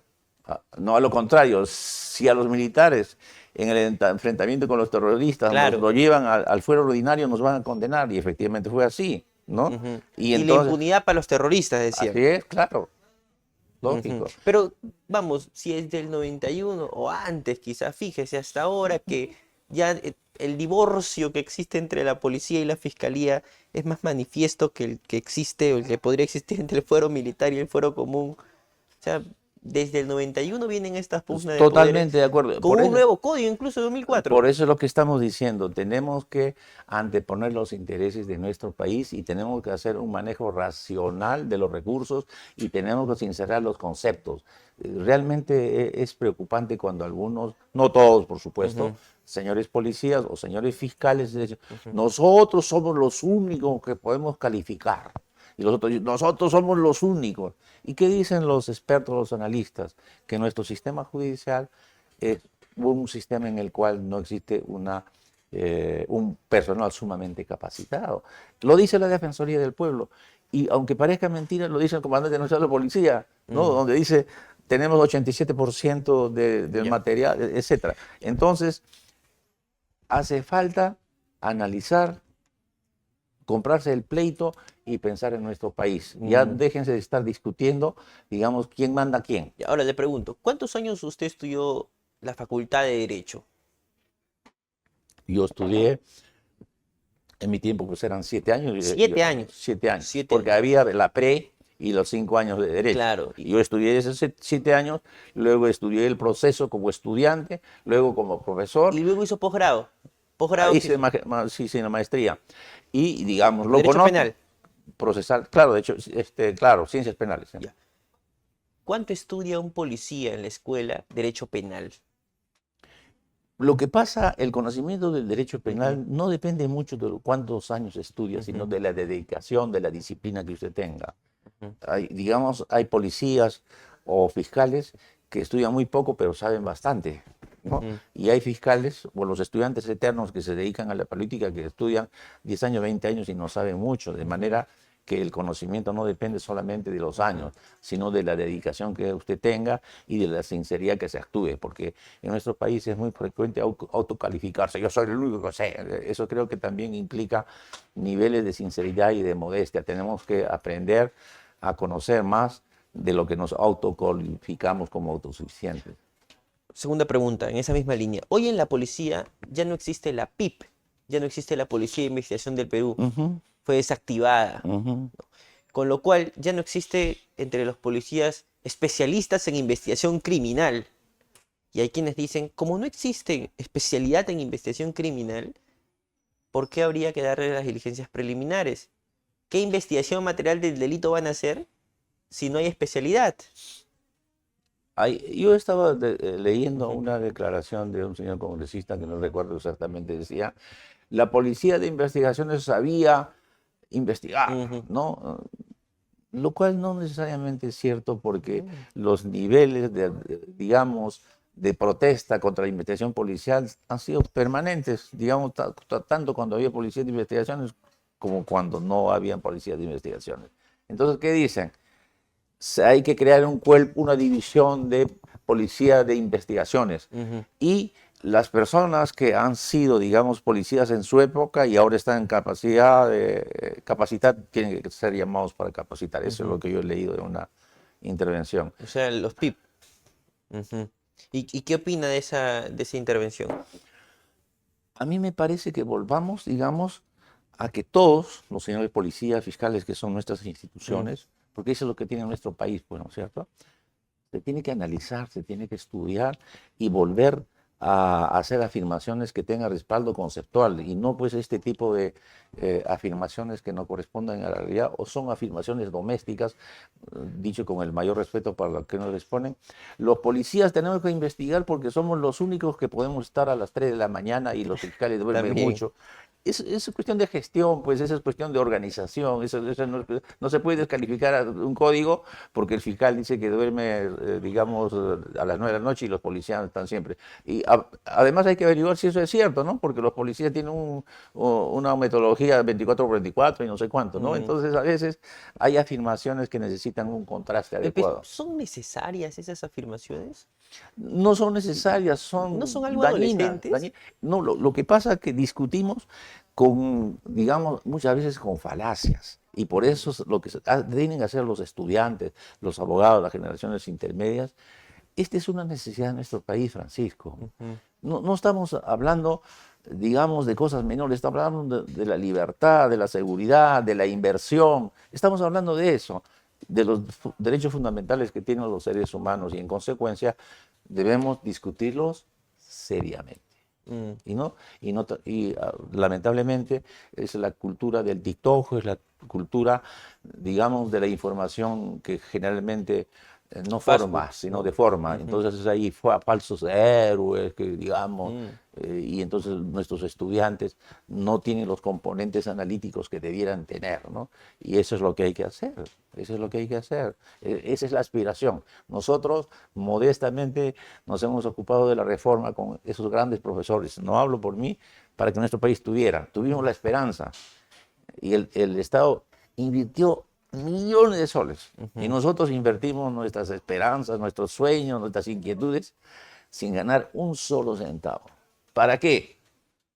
No, a lo contrario, si a los militares en el enfrentamiento con los terroristas nos Claro. lo llevan al fuero ordinario, nos van a condenar, y efectivamente fue así, ¿no? Ujú. Y Y la entonces, impunidad para los terroristas, decían. así es, claro, Ujú. lógico. Pero vamos, si es del 91 o antes, quizás, fíjese hasta ahora que ya el divorcio que existe entre la policía y la fiscalía es más manifiesto que el que existe o el que podría existir entre el fuero militar y el fuero común. O sea, desde el 91 vienen estas pugnas de poderes Totalmente de acuerdo. con un nuevo código, incluso 2004. Por eso es lo que estamos diciendo. Tenemos que anteponer los intereses de nuestro país, y tenemos que hacer un manejo racional de los recursos, y tenemos que sincerar los conceptos. Realmente es preocupante cuando algunos, no todos por supuesto, Ujú, señores policías o señores fiscales, dicen, ujú. nosotros somos los únicos que podemos calificar. Y los otros, nosotros somos los únicos. ¿Y qué dicen los expertos, los analistas? Que nuestro sistema judicial es un sistema en el cual no existe un personal sumamente capacitado. Lo dice la Defensoría del Pueblo, y aunque parezca mentira, lo dice el comandante nacional de policía, ¿no? Mm, Donde dice, tenemos 87% del ya. material, etcétera. Entonces, hace falta analizar, comprarse el pleito y pensar en nuestro país. Ya Mm. déjense de estar discutiendo, digamos, quién manda a quién. Y ahora le pregunto, ¿cuántos años usted estudió la Facultad de Derecho? Yo estudié, en mi tiempo pues eran 7 años, 7 años. 7 años, Siete porque años. había la pre y los 5 años de derecho. Claro. Y yo estudié esos 7 años, luego estudié el proceso como estudiante, luego como profesor, Y luego hizo posgrado. Posgrado que hice hizo. sí, sí, una maestría. Y digamos, lo Derecho conozco, penal. procesal, claro, de hecho, claro, ciencias penales. ¿Sí? Ya. ¿Cuánto estudia un policía en la escuela Derecho Penal? Lo que pasa, el conocimiento del derecho Ujú, penal no depende mucho de cuántos años estudia, sino ujú, de la dedicación, de la disciplina que usted tenga. ujú. Digamos, hay policías o fiscales que estudian muy poco, pero saben bastante, ¿no? Ujú. Y hay fiscales o los estudiantes eternos que se dedican a la política, que estudian 10 años, 20 años y no saben mucho, de manera que el conocimiento no depende solamente de los años, sino de la dedicación que usted tenga y de la sinceridad que se actúe, porque en nuestro país es muy frecuente autocalificarse, yo soy el único que sé. Eso creo que también implica niveles de sinceridad y de modestia. Tenemos que aprender a conocer más de lo que nos autocalificamos como autosuficientes. Segunda pregunta, en esa misma línea. Hoy en la policía ya no existe la PIP, ya no existe la Policía de Investigación del Perú, Ujú, fue desactivada, ujú. con lo cual ya no existe entre los policías especialistas en investigación criminal. Y hay quienes dicen, como no existe especialidad en investigación criminal, ¿por qué habría que darle las diligencias preliminares? ¿Qué investigación material del delito van a hacer si no hay especialidad? Yo estaba leyendo Ujú, una declaración de un señor congresista que no recuerdo exactamente, decía, la policía de investigaciones sabía investigar, ujú. ¿no? Lo cual no necesariamente es cierto, porque Mm. los niveles digamos, de protesta contra la investigación policial han sido permanentes, digamos, tanto cuando había policías de investigaciones como cuando no habían policías de investigaciones. Entonces, ¿qué dicen? Hay que crear una división de policía de investigaciones, Ujú, y las personas que han sido, digamos, policías en su época y ahora están en capacidad de capacitar, tienen que ser llamados para capacitar. Eso es ujú. lo que yo he leído de una intervención. O sea, los PIP. Ujú. ¿Y qué opina de esa intervención? A mí me parece que volvamos, digamos, a que todos los señores policías, fiscales, que son nuestras Mm, instituciones, porque eso es lo que tiene nuestro país, pues, ¿no es cierto? Se tiene que analizar, se tiene que estudiar y volver a hacer afirmaciones que tengan respaldo conceptual y no pues este tipo de afirmaciones que no corresponden a la realidad o son afirmaciones domésticas, dicho con el mayor respeto para los que nos responden. Los policías tenemos que investigar porque somos los únicos que podemos estar a las 3 de la mañana y los fiscales duermen También. mucho. Es cuestión de gestión, pues eso es cuestión de organización, eso no se puede descalificar a un código porque el fiscal dice que duerme, digamos, a las 9 de la noche y los policías están siempre. Y además hay que averiguar si eso es cierto, ¿no? Porque los policías tienen una metodología 24 por 24 y no sé cuánto, ¿no? Entonces a veces hay afirmaciones que necesitan un contraste adecuado. ¿Son necesarias esas afirmaciones? No son necesarias, ¿No son son algo dañinas. adolescentes? No, lo que pasa es que discutimos con, digamos, muchas veces con falacias. Y por eso es lo que tienen que hacer los estudiantes, los abogados, las generaciones intermedias. Esta es una necesidad de nuestro país, Francisco. No estamos hablando, digamos, de cosas menores, estamos hablando de la libertad, de la seguridad, de la inversión. Estamos hablando de eso, de los derechos fundamentales que tienen los seres humanos y en consecuencia debemos discutirlos seriamente. Lamentablemente es la cultura del TikTok, es la cultura, digamos, de la información que generalmente no forma, sino deforma. Entonces ahí fue a falsos héroes, que digamos, y entonces nuestros estudiantes no tienen los componentes analíticos que debieran tener, ¿no? Y eso es lo que hay que hacer, eso es lo que hay que hacer, esa es la aspiración. Nosotros modestamente nos hemos ocupado de la reforma con esos grandes profesores, no hablo por mí, para que nuestro país tuvimos la esperanza y el Estado invirtió millones de soles y nosotros invertimos nuestras esperanzas, nuestros sueños, nuestras inquietudes sin ganar un solo centavo. ¿Para qué?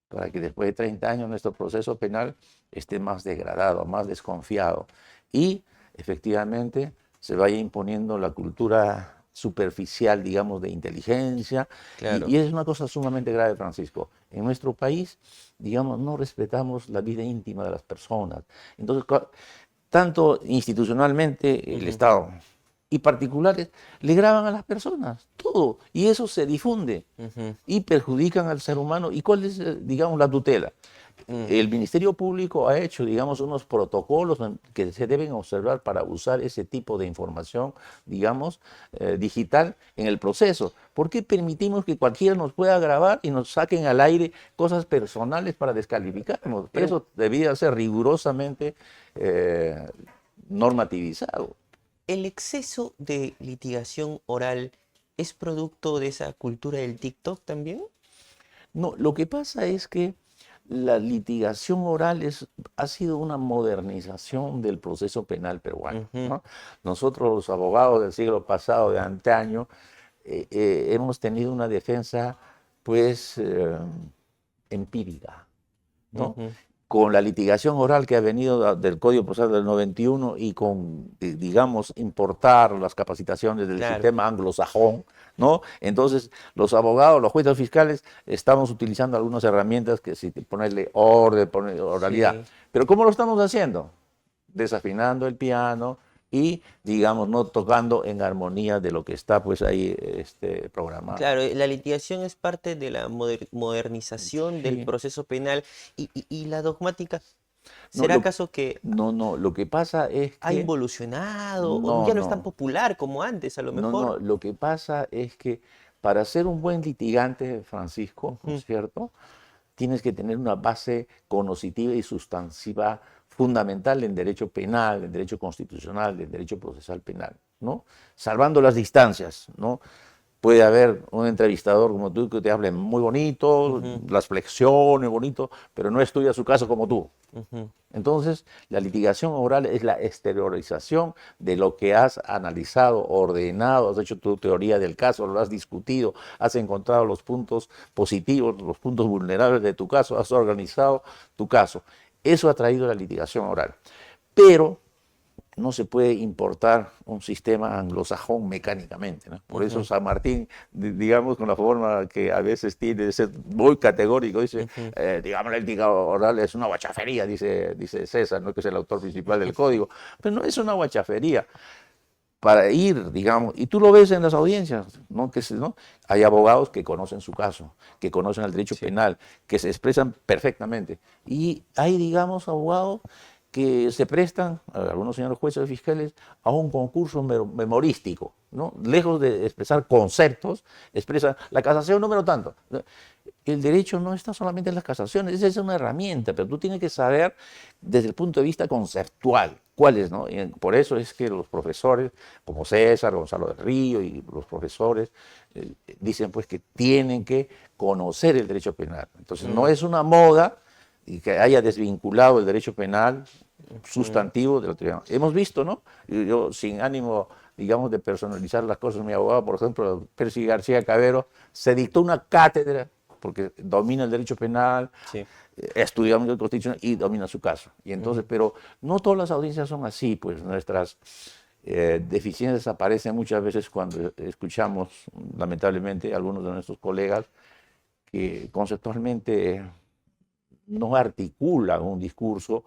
Para que después de 30 años nuestro proceso penal esté más degradado, más desconfiado y efectivamente se vaya imponiendo la cultura superficial, digamos, de inteligencia. Claro. Y es una cosa sumamente grave, Francisco. En nuestro país, digamos, no respetamos la vida íntima de las personas. Entonces, tanto institucionalmente el Estado y particulares le graban a las personas todo y eso se difunde y perjudican al ser humano. ¿Y cuál es, digamos, la tutela? El Ministerio Público ha hecho, digamos, unos protocolos que se deben observar para usar ese tipo de información, digamos, digital en el proceso. ¿Por qué permitimos que cualquiera nos pueda grabar y nos saquen al aire cosas personales para descalificarnos? Pero eso debía ser rigurosamente normativizado. ¿El exceso de litigación oral es producto de esa cultura del TikTok también? No, lo que pasa es que la litigación oral ha sido una modernización del proceso penal peruano, ¿no? Nosotros, los abogados del siglo pasado, de antaño, hemos tenido una defensa, pues, empírica, ¿no? Con la litigación oral que ha venido del Código Procesal del 91 y con, digamos, importar las capacitaciones del sistema anglosajón, ¿no? Entonces, los abogados, los jueces fiscales, estamos utilizando algunas herramientas que si ponerle orden, ponerle oralidad. Sí. Pero ¿cómo lo estamos haciendo? Desafinando el piano y, digamos, no tocando en armonía de lo que está, pues, ahí programado. Claro, la litigación es parte de la modernización del proceso penal y la dogmática. ¿Será acaso que no, lo que pasa es que ha involucionado o ya no es tan popular como antes, a lo mejor? No, lo que pasa es que para ser un buen litigante, Francisco, ¿no es cierto?, tienes que tener una base cognoscitiva y sustantiva fundamental en derecho penal, en derecho constitucional, en derecho procesal penal, ¿no? Salvando las distancias, ¿no? Puede haber un entrevistador como tú que te hable muy bonito, las flexiones bonito, pero no estudia su caso como tú. Entonces, la litigación oral es la exteriorización de lo que has analizado, ordenado, has hecho tu teoría del caso, lo has discutido, has encontrado los puntos positivos, los puntos vulnerables de tu caso, has organizado tu caso. Eso ha traído la litigación oral. Pero no se puede importar un sistema anglosajón mecánicamente, ¿no? Por eso San Martín, digamos, con la forma que a veces tiene de ser muy categórico, dice, digamos, la ética oral es una guachafería, dice César, ¿no?, que es el autor principal del código. Pero no es una guachafería. para ir, digamos, y tú lo ves en las audiencias, ¿no? ¿No? Hay abogados que conocen su caso, que conocen el derecho Sí. penal, que se expresan perfectamente. Y hay, digamos, abogados que se prestan, algunos señores jueces o fiscales, a un concurso memorístico, ¿no? Lejos de expresar conceptos, expresan la casación número tanto. El derecho no está solamente en las casaciones, esa es una herramienta, pero tú tienes que saber desde el punto de vista conceptual cuáles, ¿no? Y por eso es que los profesores, como César, Gonzalo del Río y los profesores, dicen pues que tienen que conocer el derecho penal. Entonces no es una moda y que haya desvinculado el derecho penal sustantivo de la teoría. Hemos visto, ¿no? Yo sin ánimo, digamos, de personalizar las cosas, mi abogado, por ejemplo, Percy García Cabero, se dictó una cátedra porque domina el derecho penal, Sí. estudia el constitucional y domina su caso. Y entonces, pero no todas las audiencias son así, pues nuestras deficiencias aparecen muchas veces cuando escuchamos, lamentablemente, a algunos de nuestros colegas que conceptualmente no articulan un discurso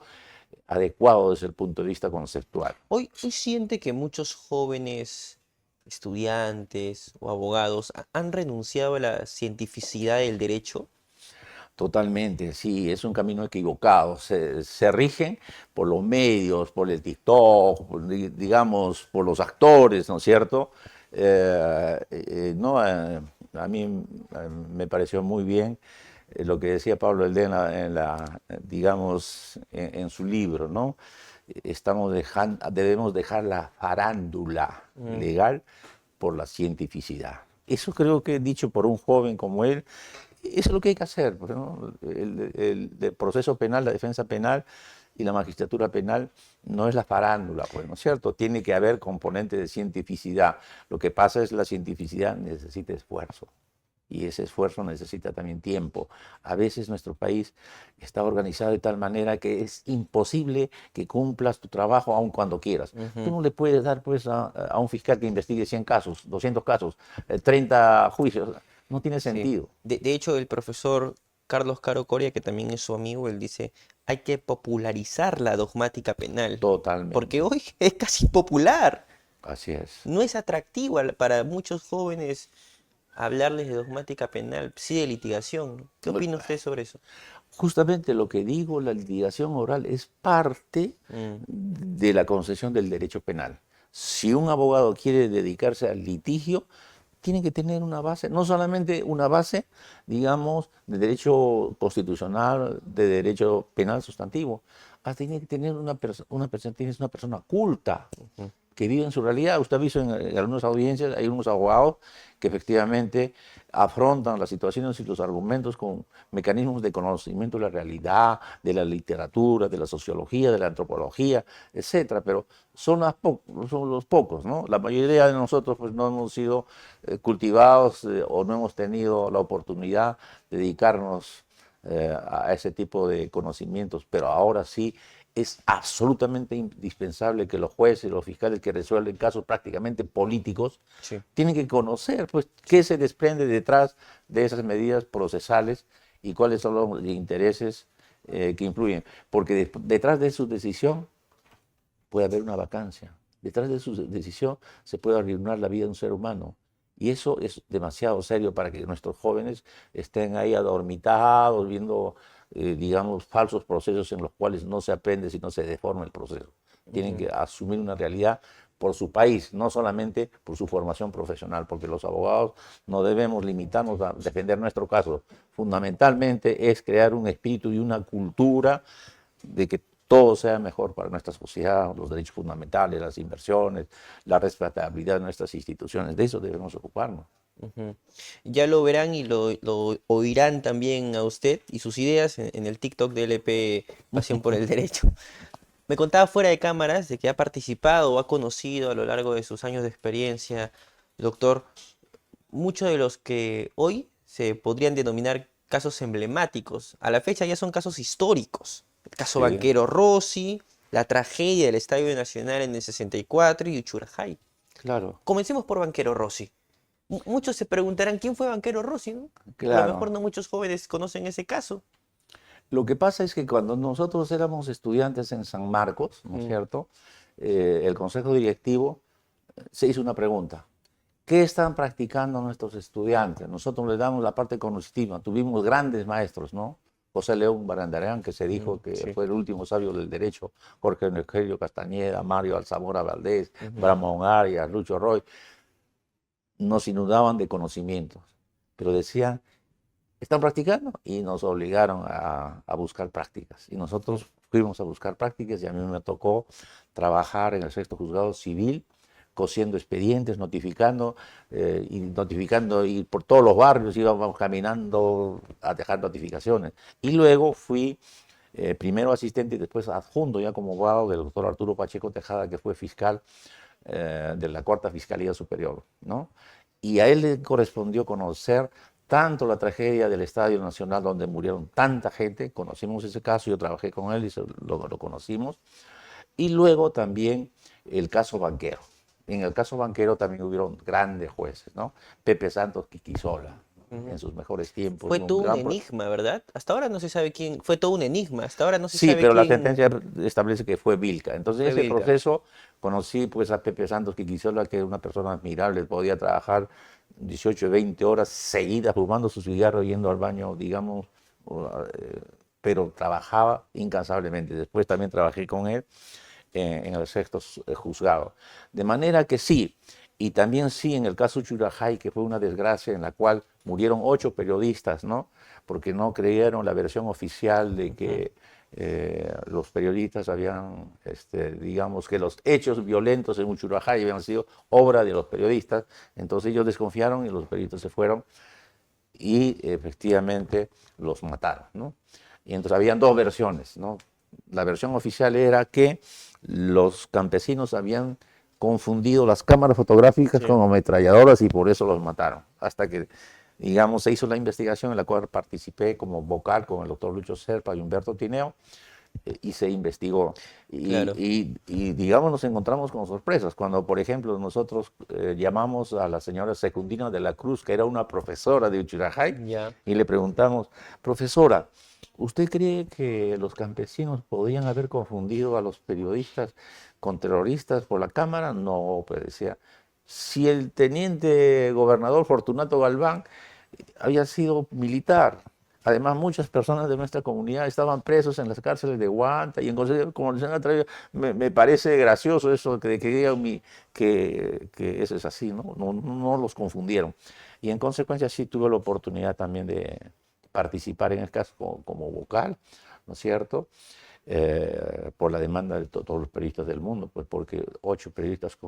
adecuado desde el punto de vista conceptual. Hoy siente que muchos jóvenes estudiantes o abogados han renunciado a la cientificidad del derecho. Totalmente, sí, es un camino equivocado. Se rigen por los medios, por el TikTok, digamos, por los actores, ¿no es cierto? No, a mí me pareció muy bien lo que decía Pablo Eldén digamos, en su libro, ¿no? Debemos dejar la farándula Mm, legal por la cientificidad. Eso creo que dicho por un joven como él, eso es lo que hay que hacer, pues, ¿no? El proceso penal, la defensa penal y la magistratura penal no es la farándula, pues, ¿no es cierto? Tiene que haber componente de cientificidad. Lo que pasa es que la cientificidad necesita esfuerzo y ese esfuerzo necesita también tiempo. A veces nuestro país está organizado de tal manera que es imposible que cumplas tu trabajo aun cuando quieras. Tú ujú. no le puedes dar pues a un fiscal que investigue 100 casos, 200 casos, 30 juicios. No tiene Sí. sentido. De hecho, el profesor Carlos Caro Coria, que también es su amigo, él dice, hay que popularizar la dogmática penal, porque Totalmente. hoy es casi popular. Así es. No es atractivo para muchos jóvenes hablarles de dogmática penal, sí de litigación. ¿Qué opina usted sobre eso? Justamente lo que digo, la litigación oral es parte Mm, de la concesión del derecho penal. Si un abogado quiere dedicarse al litigio, tiene que tener una base, no solamente una base, digamos, de derecho constitucional, de derecho penal sustantivo, tiene que tener tienes una persona culta, ujú. que vive en su realidad. Usted ha visto en algunas audiencias, hay unos abogados que efectivamente afrontan las situaciones y los argumentos con mecanismos de conocimiento de la realidad, de la literatura, de la sociología, de la antropología, etcétera. Pero son los pocos, ¿no? La mayoría de nosotros pues no hemos sido cultivados o no hemos tenido la oportunidad de dedicarnos a ese tipo de conocimientos, pero ahora sí es absolutamente indispensable que los jueces y los fiscales que resuelven casos prácticamente políticos Sí. tienen que conocer pues, qué se desprende detrás de esas medidas procesales y cuáles son los intereses que influyen. Porque detrás de su decisión puede haber una vacancia. Detrás de su decisión se puede arruinar la vida de un ser humano. Y eso es demasiado serio para que nuestros jóvenes estén ahí adormitados, viendo, digamos, falsos procesos en los cuales no se aprende, sino se deforma el proceso. Tienen Ujú. que asumir una realidad por su país, no solamente por su formación profesional, porque los abogados no debemos limitarnos a defender nuestro caso. Fundamentalmente es crear un espíritu y una cultura de que todo sea mejor para nuestra sociedad, los derechos fundamentales, las inversiones, la respetabilidad de nuestras instituciones. De eso debemos ocuparnos. Ujú. Ya lo verán y lo oirán también a usted y sus ideas en el TikTok de LP Pasión por el Derecho. Me contaba fuera de cámaras de que ha participado o ha conocido a lo largo de sus años de experiencia, doctor, muchos de los que hoy se podrían denominar casos emblemáticos. A la fecha ya son casos históricos. El caso Sí, Banquero Rossi, la tragedia del Estadio Nacional en el 64 y Uchurajay. claro, Comencemos por Banquero Rossi. Muchos se preguntarán quién fue Banquero Rossi, ¿no? A lo mejor claro. no muchos jóvenes conocen ese caso. Lo que pasa es que cuando nosotros éramos estudiantes en San Marcos, ¿no es Mm, cierto? El consejo directivo se hizo una pregunta. ¿Qué están practicando nuestros estudiantes? Nosotros les damos la parte cognitiva. Tuvimos grandes maestros, ¿no? José León Barandarán, que se dijo que Sí. fue el último sabio del derecho, Jorge Eugenio Castañeda, Mario Alzamora Valdés, Bramón Arias, Lucho Roy, nos inundaban de conocimientos, pero decían, ¿están practicando? Y nos obligaron a buscar prácticas. Y nosotros fuimos a buscar prácticas y a mí me tocó trabajar en el sexto juzgado civil, cosiendo expedientes, notificando y por todos los barrios íbamos caminando a dejar notificaciones. Y luego fui primero asistente y después adjunto ya como abogado del doctor Arturo Pacheco Tejada, que fue fiscal de la Cuarta Fiscalía Superior, ¿no? Y a él le correspondió conocer tanto la tragedia del Estadio Nacional donde murieron tanta gente, conocimos ese caso, yo trabajé con él y lo conocimos, y luego también el caso Banquero. En el caso Banquero también hubieron grandes jueces, ¿no? Pepe Santos Quiquisola, en sus mejores tiempos. Fue todo un enigma, ¿verdad? Hasta ahora no se sabe quién, fue todo un enigma, hasta ahora no se Sí, sabe pero la quién sentencia establece que fue Vilca. Entonces, fue ese Vilca. proceso conocí pues a Pepe Santos Quiquisola, que era una persona admirable, podía trabajar 18, 20 horas seguidas fumando su cigarro, yendo al baño, digamos, pero trabajaba incansablemente. Después también trabajé con él en el sexto juzgado. De manera que sí, y también sí en el caso Churajay, que fue una desgracia en la cual murieron 8 periodistas, ¿no? Porque no creyeron la versión oficial de que los periodistas habían, digamos, que los hechos violentos en Uchurajay habían sido obra de los periodistas. Entonces ellos desconfiaron y los periodistas se fueron y efectivamente los mataron, ¿no? Y entonces habían 2 versiones, ¿no? La versión oficial era que los campesinos habían confundido las cámaras fotográficas Sí. con ametralladoras y por eso los mataron. Hasta que, digamos, se hizo la investigación en la cual participé como vocal con el doctor Lucho Serpa y Humberto Tineo, y se investigó. Claro. Digamos, nos encontramos con sorpresas. Cuando, por ejemplo, nosotros llamamos a la señora Secundina de la Cruz, que era una profesora de Uchirajay, Ya. y le preguntamos, profesora, ¿usted cree que los campesinos podían haber confundido a los periodistas con terroristas por la cámara? No, pues decía, si el teniente gobernador Fortunato Galván había sido militar. Además, muchas personas de nuestra comunidad estaban presos en las cárceles de Huanta y en como les han atraído, me parece gracioso eso de que digan que eso es así, ¿no? No los confundieron. Y en consecuencia sí tuve la oportunidad también de participar en el caso como vocal, ¿no es cierto? Por la demanda de todos los periodistas del mundo, pues porque 8 periodistas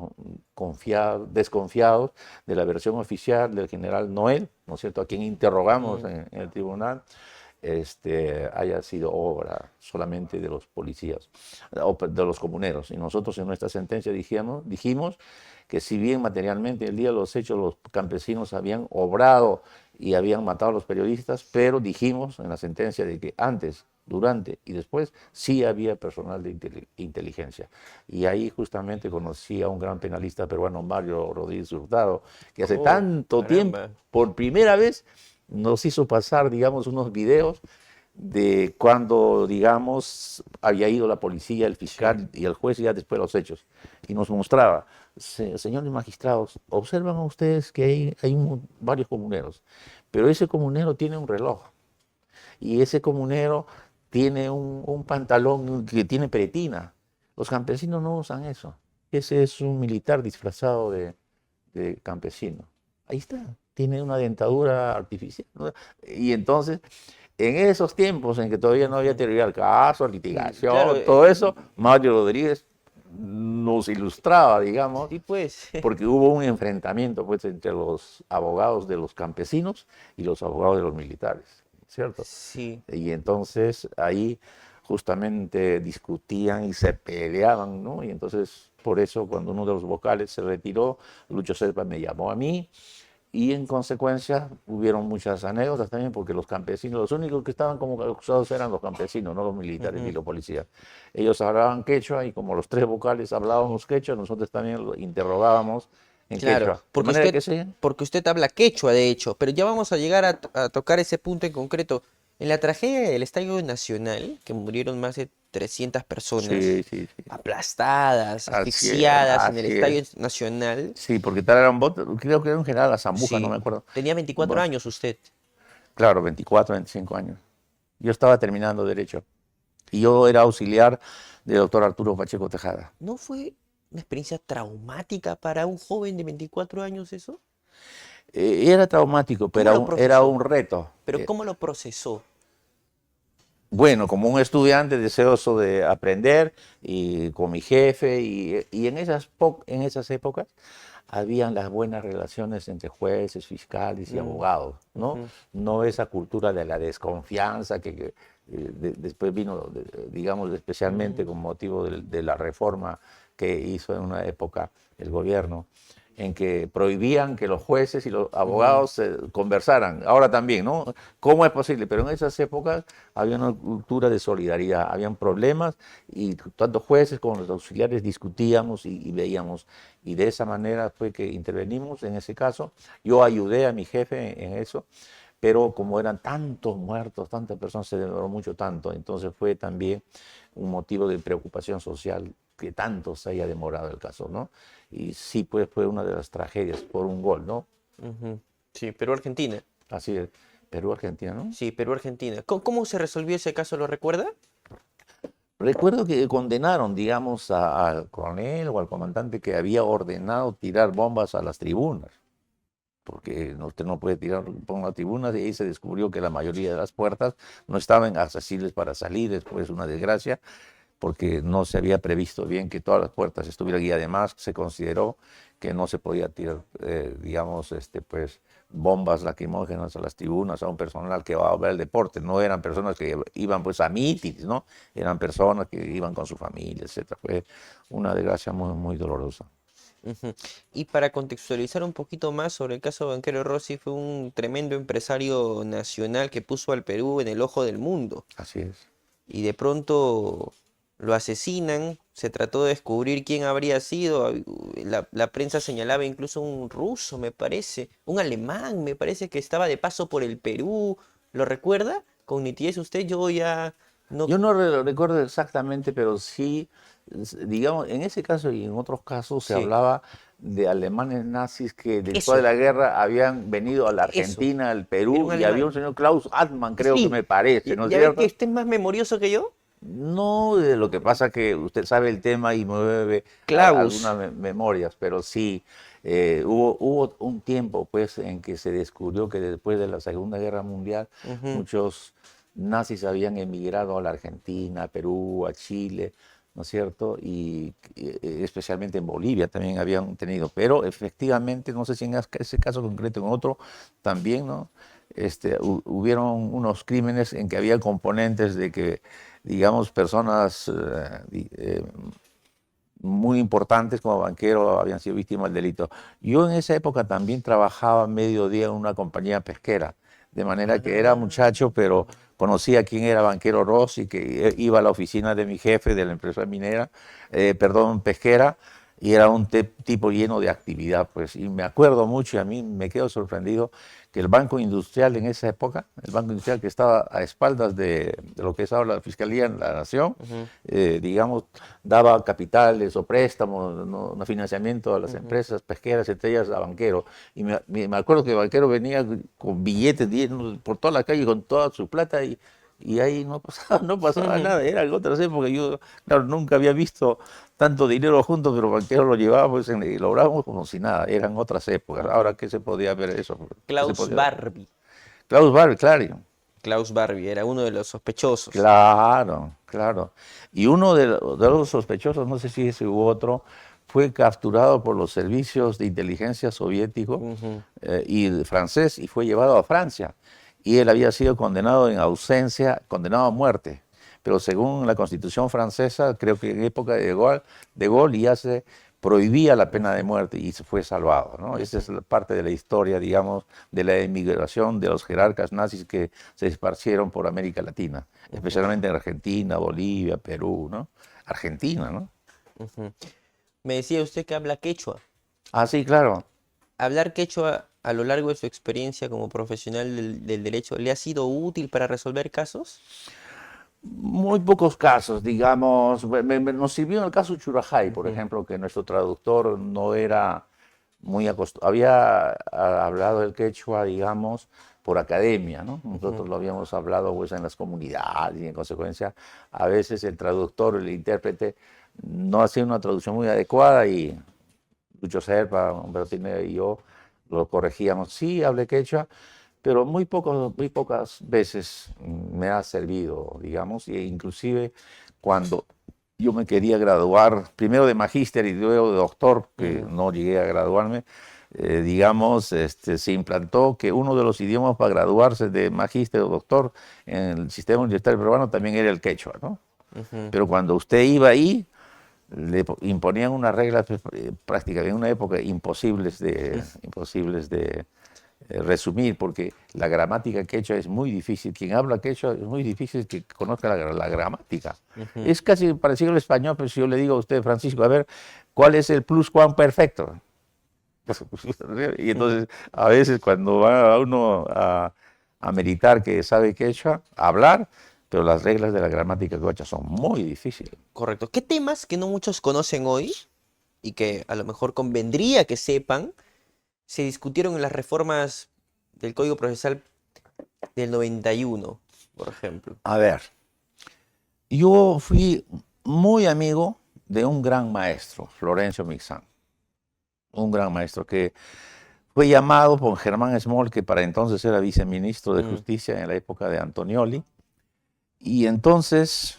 desconfiados de la versión oficial del general Noel, ¿no es cierto?, a quien interrogamos en el tribunal, haya sido obra solamente de los policías, o de los comuneros. Y nosotros en nuestra sentencia dijimos que si bien materialmente el día de los hechos los campesinos habían obrado y habían matado a los periodistas, pero dijimos en la sentencia de que antes, durante y después sí había personal de inteligencia. Y ahí justamente conocí a un gran penalista peruano, Mario Rodríguez Hurtado, que hace tanto tiempo, Caramba. por primera vez, nos hizo pasar, digamos, unos videos de cuando, digamos, había ido la policía, el fiscal y el juez ya después de los hechos. Y nos mostraba, señores magistrados, observan a ustedes que hay varios comuneros, pero ese comunero tiene un reloj y ese comunero tiene un pantalón que tiene pretina. Los campesinos no usan eso. Ese es un militar disfrazado de campesino. Ahí está, tiene una dentadura artificial, ¿no? Y entonces, en esos tiempos en que todavía no había teoría del caso, litigación, Claro, todo eso, Mario Rodríguez nos ilustraba, digamos, sí, pues. porque hubo un enfrentamiento pues, entre los abogados de los campesinos y los abogados de los militares, ¿cierto? Sí. Y entonces ahí justamente discutían y se peleaban, ¿no? Y entonces por eso cuando uno de los vocales se retiró, Lucho Serpa me llamó a mí y en consecuencia hubieron muchas anécdotas también porque los campesinos, los únicos que estaban como acusados eran los campesinos, no los militares ni los policías. Ellos hablaban quechua y como los 3 vocales hablábamos quechua, nosotros también lo interrogábamos en Claro, quechua. De manera que sí. porque usted habla quechua, de hecho, pero ya vamos a llegar a tocar ese punto en concreto. En la tragedia del Estadio Nacional, que murieron más de 300 personas Sí, sí, sí. aplastadas, Así es, asfixiadas en el así es. Estadio Nacional. Sí, porque tal era un bot, creo que era un general Zambuja, no me Sí, acuerdo. tenía 24 Bueno, años usted. claro, 24, 25 años. Yo estaba terminando Derecho. Y yo era auxiliar del doctor Arturo Pacheco Tejada. ¿No fue una experiencia traumática para un joven de 24 años eso? Era traumático, ¿Cómo lo pero era procesó? un reto. Pero ¿cómo lo procesó? Bueno, como un estudiante deseoso de aprender y con mi jefe y en esas épocas habían las buenas relaciones entre jueces, fiscales y Mm, abogados, ¿no? ujú, No esa cultura de la desconfianza después vino, digamos, especialmente mm, con motivo de la reforma que hizo en una época el gobierno, en que prohibían que los jueces y los ujú, abogados conversaran. Ahora también, ¿no? ¿Cómo es posible? Pero en esas épocas había una cultura de solidaridad, habían problemas y tanto jueces como los auxiliares discutíamos y veíamos. Y de esa manera fue que intervenimos en ese caso. Yo ayudé a mi jefe en eso, pero como eran tantos muertos, tantas personas, se demoró mucho tanto. Entonces fue también un motivo de preocupación social que tanto se haya demorado el caso, ¿no? Y sí, pues fue una de las tragedias por un gol, ¿no? ujú. Sí, Perú-Argentina. Así es, Perú-Argentina, ¿no? Sí, Perú-Argentina. ¿Cómo se resolvió ese caso? ¿Lo recuerda? Recuerdo que condenaron, digamos, al coronel o al comandante que había ordenado tirar bombas a las tribunas, porque usted no puede tirar bombas a las tribunas, y ahí se descubrió que la mayoría de las puertas no estaban accesibles para salir, después una desgracia, porque no se había previsto bien que todas las puertas estuvieran y además se consideró que no se podía tirar, digamos, pues, bombas lacrimógenas a las tribunas, a un personal que va a ver el deporte. No eran personas que iban pues a mítines, ¿no? Eran personas que iban con su familia, etcétera. Fue una desgracia muy, muy dolorosa. Ujú. Y para contextualizar un poquito más sobre el caso Banquero Rossi, fue un tremendo empresario nacional que puso al Perú en el ojo del mundo. Así es. Y de pronto lo asesinan, se trató de descubrir quién habría sido, la prensa señalaba incluso un ruso, me parece, un alemán, me parece que estaba de paso por el Perú, ¿lo recuerda? Con nitidez usted, yo ya no... Yo no recuerdo exactamente, pero sí, digamos, en ese caso y en otros casos se Sí, hablaba de alemanes nazis que después de eso, la guerra habían venido a la eso, Argentina, al era Perú, un y había alemán. un señor Klaus Altmann, creo que me Sí, parece, ¿no es ya ve que cierto? usted es más memorioso que yo. No, lo que pasa que usted sabe el tema y mueve algunas Klaus. memorias, pero sí, hubo un tiempo pues en que se descubrió que después de la Segunda Guerra Mundial Ujú, muchos nazis habían emigrado a la Argentina, a Perú, a Chile, ¿no es cierto? Y especialmente en Bolivia también habían tenido, pero efectivamente, no sé si en ese caso concreto, en otro también, ¿no? Hubieron unos crímenes en que había componentes de que digamos, personas muy importantes como banqueros habían sido víctimas del delito. Yo en esa época también trabajaba mediodía en una compañía pesquera, de manera que era ah, muchacho, pero conocía quién era Banquero Rossi, que iba a la oficina de mi jefe de la empresa minera, perdón, pesquera, y era un tipo lleno de actividad, pues, y me acuerdo mucho, y a mí me quedo sorprendido, que el Banco Industrial en esa época, el Banco Industrial que estaba a espaldas de lo que es ahora la Fiscalía en la Nación, ujú, digamos, daba capitales o préstamos, ¿no? Financiamiento a las ujú. empresas pesqueras, entre ellas a banquero. Y me acuerdo que el banquero venía con billetes por toda la calle con toda su plata y ahí no pasaba, no pasaba nada. Era en otras épocas. Yo, claro, nunca había visto tanto dinero juntos, pero el banquero lo llevábamos y lo lográbamos como si nada. Eran otras épocas. Ahora, Ujú. ¿qué se podía ver eso? ¿Qué se Klaus podía ver? Barbie. Klaus Barbie, claro. Klaus Barbie era uno de los sospechosos. Claro, claro. Y uno de los sospechosos, no sé si ese u otro, fue capturado por los servicios de inteligencia soviéticos Ujú, y francés y fue llevado a Francia. Y él había sido condenado en ausencia, condenado a muerte. Pero según la constitución francesa, creo que en época de Gaulle ya se prohibía la pena de ujú, muerte y se fue salvado, ¿no? Esa es ujú, la parte de la historia, digamos, de la emigración de los jerarcas nazis que se esparcieron por América Latina, ujú, especialmente en Argentina, Bolivia, Perú, ¿no? Argentina, ¿no? ujú. Me decía usted que habla quechua. Ah, sí, claro. ¿Hablar quechua a lo largo de su experiencia como profesional del derecho le ha sido útil para resolver casos? Muy pocos casos, digamos. Nos sirvió en el caso Churajay, por ejemplo, que nuestro traductor no era muy acostumbrado, había hablado el quechua, digamos, por academia, ¿no? Nosotros lo habíamos hablado pues, en las comunidades y en consecuencia a veces el traductor, el intérprete, no hacía una traducción muy adecuada y Lucho Serpa, Humberto Tineo y yo lo corregíamos. Sí, hablé quechua, pero muy pocas veces me ha servido, digamos, e inclusive cuando yo me quería graduar, primero de magíster y luego de doctor, que no llegué a graduarme, digamos, se implantó que uno de los idiomas para graduarse de magíster o doctor en el sistema universitario peruano también era el quechua, ¿no? Pero cuando usted iba ahí, le imponían unas reglas prácticamente en una época imposibles de resumir, porque la gramática quechua es muy difícil. Quien habla quechua es muy difícil que conozca la gramática. Es casi parecido al español, pero si yo le digo a usted, Francisco, a ver, ¿cuál es el pluscuamperfecto? Y entonces, a veces cuando va uno a meditar que sabe quechua, a hablar, pero las reglas de la gramática quechua son muy difíciles. Correcto. ¿Qué temas que no muchos conocen hoy y que a lo mejor convendría que sepan se discutieron en las reformas del Código Procesal del 91, por ejemplo? A ver, yo fui muy amigo de un gran maestro, Florencio Mixán, un gran maestro que fue llamado por Germán Smol, que para entonces era viceministro de Justicia en la época de Antonioli, y entonces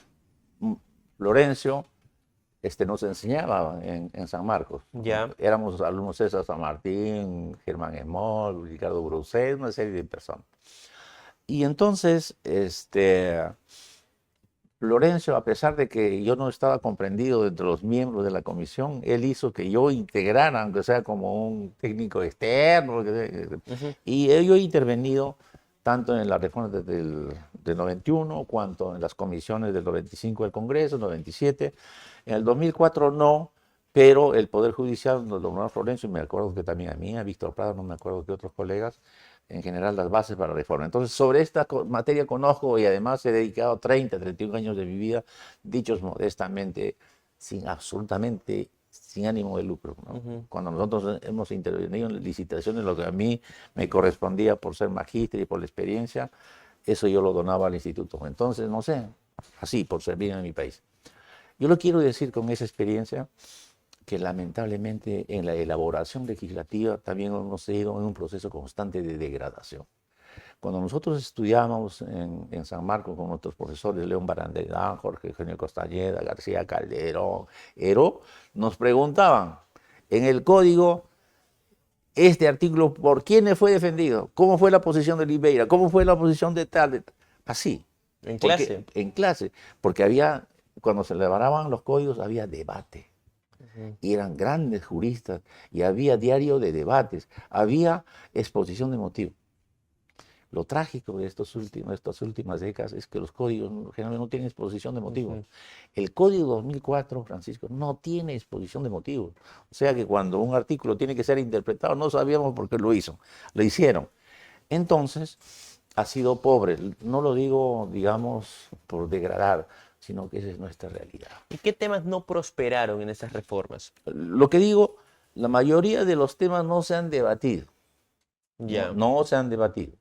Florencio nos enseñaba en San Marcos. Ya. Éramos alumnos César San Martín, Germán Smol, Ricardo Brusel, una serie de personas. Y entonces, Florencio, a pesar de que yo no estaba comprendido entre los miembros de la comisión, él hizo que yo integrara, aunque sea como un técnico externo, y yo he intervenido tanto en la reforma del 91, cuanto en las comisiones del 95 del Congreso, 97. En el 2004 no, pero el Poder Judicial nos nombró a Florencio, y me acuerdo que también a mí, a Víctor Prado, no me acuerdo que otros colegas, en general las bases para la reforma. Entonces, sobre esta materia conozco y además he dedicado 30, 31 años de mi vida, dichos modestamente, absolutamente sin ánimo de lucro, ¿no? Cuando nosotros hemos intervenido en licitaciones, lo que a mí me correspondía por ser magíster y por la experiencia, eso yo lo donaba al instituto. Entonces, no sé, así, por servir en mi país. Yo lo quiero decir con esa experiencia que lamentablemente en la elaboración legislativa también hemos ido en un proceso constante de degradación. Cuando nosotros estudiábamos en San Marcos con nuestros profesores, León Barandedán, Jorge Eugenio Costañeda, García Calderón, Heró, nos preguntaban en el código este artículo, ¿por quiénes fue defendido? ¿Cómo fue la posición de Oliveira? ¿Cómo fue la posición de tal? Así. En clase. En clase, porque había, cuando se elaboraban los códigos, había debate. Y eran grandes juristas, y había diario de debates, había exposición de motivos. Lo trágico de estas últimas décadas es que los códigos generalmente no tienen exposición de motivos. El Código 2004, Francisco, no tiene exposición de motivos. O sea que cuando un artículo tiene que ser interpretado, no sabíamos por qué lo hicieron. Entonces, ha sido pobre. No lo digo, digamos, por degradar, sino que esa es nuestra realidad. ¿Y qué temas no prosperaron en esas reformas? Lo que digo, la mayoría de los temas no se han debatido. Ya. No se han debatido.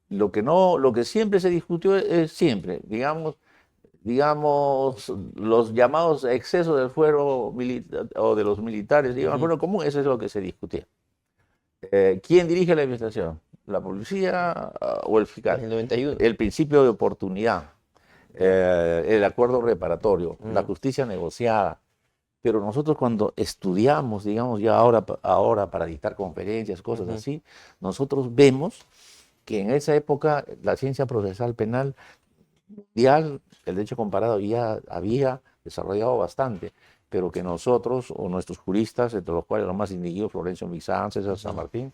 Lo que siempre se discutió es siempre, digamos, los llamados excesos del fuero o de los militares, digamos, el fuero común, eso es lo que se discutía. ¿Quién dirige la administración? ¿La policía o el fiscal? El 91. El principio de oportunidad, el acuerdo reparatorio, la justicia negociada. Pero nosotros cuando estudiamos, digamos, ya ahora para dictar conferencias, cosas así, nosotros vemos que en esa época la ciencia procesal penal mundial, el derecho comparado ya había desarrollado bastante, pero que nosotros o nuestros juristas, entre los cuales los más distinguidos, Florencio Mixán, César San Martín,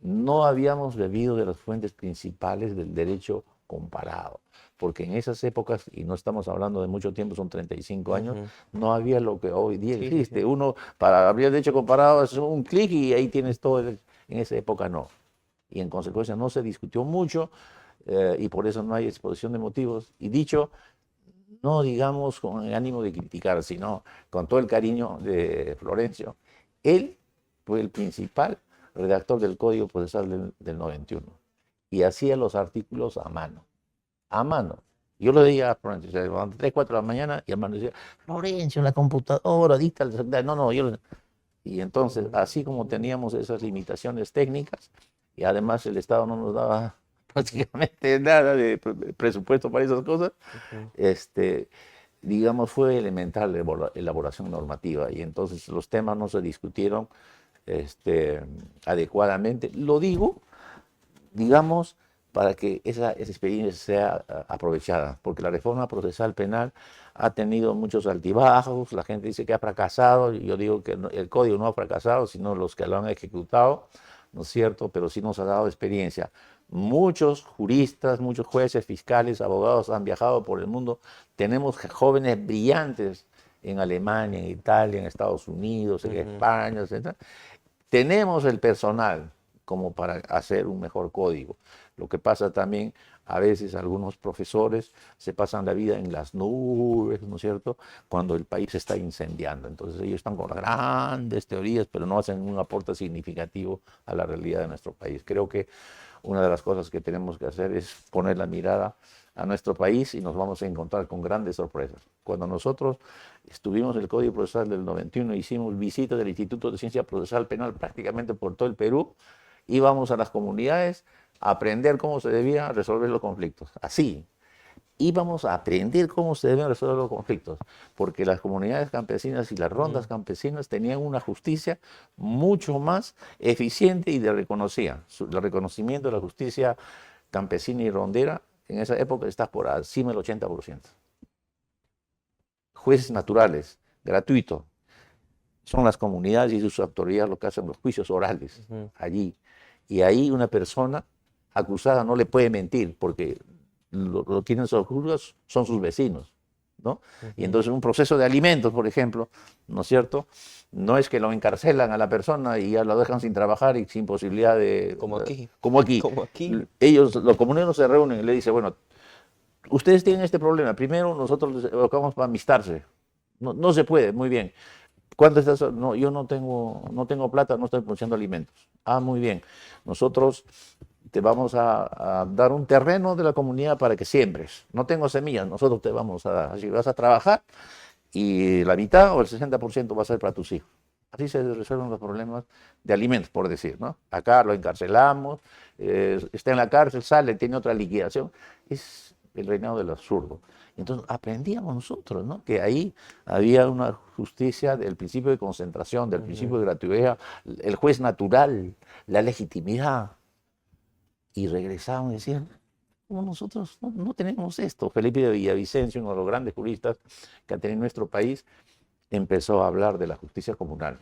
no habíamos bebido de las fuentes principales del derecho comparado, porque en esas épocas, y no estamos hablando de mucho tiempo, son 35 años, no había lo que hoy día existe. Uno, para abrir el derecho comparado, es un clic y ahí tienes todo. En esa época no. Y en consecuencia no se discutió mucho. y por eso no hay exposición de motivos. Y dicho, no digamos con el ánimo de criticar, sino con todo el cariño de Florencio, él fue el principal redactor del Código Procesal del 91 y hacía los artículos a mano, a mano. Yo lo veía a Florencio, se levantaba a 3, 4 de la mañana y a mano decía, Florencio, en la computadora, dicta, no, no, yo... Y entonces, así como teníamos esas limitaciones técnicas, y además el Estado no nos daba prácticamente nada de presupuesto para esas cosas, digamos, fue elemental la elaboración normativa, y entonces los temas no se discutieron adecuadamente. Lo digo, digamos, para que esa experiencia sea aprovechada, porque la reforma procesal penal ha tenido muchos altibajos, la gente dice que ha fracasado, y yo digo que el código no ha fracasado, sino los que lo han ejecutado, ¿no es cierto? Pero sí nos ha dado experiencia. Muchos juristas, muchos jueces, fiscales, abogados han viajado por el mundo, tenemos jóvenes brillantes en Alemania, en Italia, en Estados Unidos, en España, etc. Tenemos el personal como para hacer un mejor código. Lo que pasa también, a veces algunos profesores se pasan la vida en las nubes, ¿no es cierto?, cuando el país se está incendiando. Entonces ellos están con grandes teorías, pero no hacen un aporte significativo a la realidad de nuestro país. Creo que una de las cosas que tenemos que hacer es poner la mirada a nuestro país y nos vamos a encontrar con grandes sorpresas. Cuando nosotros estuvimos en el Código Procesal del 91, hicimos visitas del Instituto de Ciencia Procesal Penal prácticamente por todo el Perú, íbamos a las comunidades a aprender cómo se debían resolver los conflictos. Así, íbamos a aprender cómo se debían resolver los conflictos, porque las comunidades campesinas y las rondas campesinas tenían una justicia mucho más eficiente y de reconocida. El reconocimiento de la justicia campesina y rondera en esa época está por encima del 80%. Jueces naturales, gratuitos, son las comunidades y sus autoridades los que hacen los juicios orales allí. Y ahí una persona acusada no le puede mentir, porque lo tienen sus juzgados, son sus vecinos, ¿no? Y entonces un proceso de alimentos, por ejemplo, ¿no es cierto?, no es que lo encarcelan a la persona y ya lo dejan sin trabajar y sin posibilidad de... Como aquí. Como aquí. Como aquí. Ellos, los comuneros se reúnen y le dicen, bueno, ustedes tienen este problema, primero nosotros les evocamos para amistarse. No, no se puede, muy bien. ¿Cuánto estás? No, yo no tengo plata, no estoy produciendo alimentos. Ah, muy bien. Nosotros te vamos a dar un terreno de la comunidad para que siembres. No tengo semillas, nosotros te vamos a dar. Así vas a trabajar y la mitad o el 60% va a ser para tus hijos. Así se resuelven los problemas de alimentos, por decir, ¿no? Acá lo encarcelamos, está en la cárcel, sale, tiene otra liquidación. Es el reinado del absurdo. Entonces aprendíamos nosotros, ¿no?, que ahí había una justicia del principio de concentración, del principio de gratuidad, el juez natural, la legitimidad. Y regresaban y decían, ¿cómo nosotros no tenemos esto? Felipe de Villavicencio, uno de los grandes juristas que ha tenido nuestro país, empezó a hablar de la justicia comunal.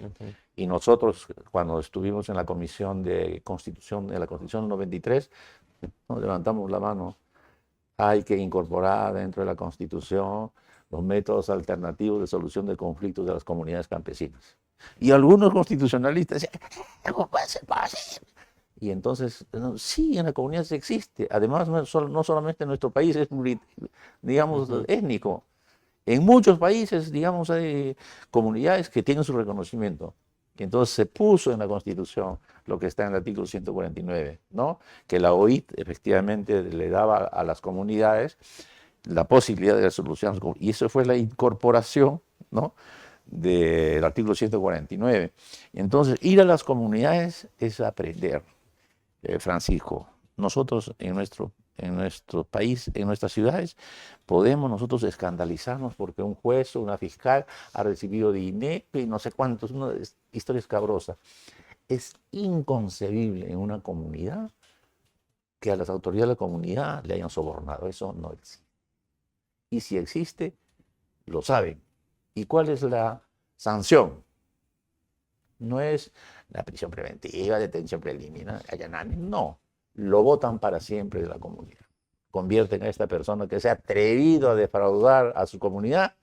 Y nosotros, cuando estuvimos en la Comisión de Constitución, en la Constitución 93, nos levantamos la mano. Hay que incorporar dentro de la Constitución los métodos alternativos de solución de conflictos de las comunidades campesinas. Y algunos constitucionalistas decían, ¿cómo puede ser posible? Y entonces, sí, en la comunidad se existe. Además, no solamente en nuestro país es, digamos, étnico. En muchos países, digamos, hay comunidades que tienen su reconocimiento. Y entonces se puso en la Constitución lo que está en el artículo 149, ¿no?, que la OIT efectivamente le daba a las comunidades la posibilidad de solucionar. Y eso fue la incorporación, ¿no?, del artículo 149. Y entonces, ir a las comunidades es aprender. Francisco, nosotros en nuestro país, en nuestras ciudades, podemos nosotros escandalizarnos porque un juez o una fiscal ha recibido dinero y no sé cuántos, una historia escabrosa. Es inconcebible en una comunidad que a las autoridades de la comunidad le hayan sobornado. Eso no existe. Y si existe, lo saben. ¿Y cuál es la sanción? No es la prisión preventiva, detención preliminar, allanamiento, no. Lo votan para siempre de la comunidad. Convierten a esta persona que se ha atrevido a defraudar a su comunidad,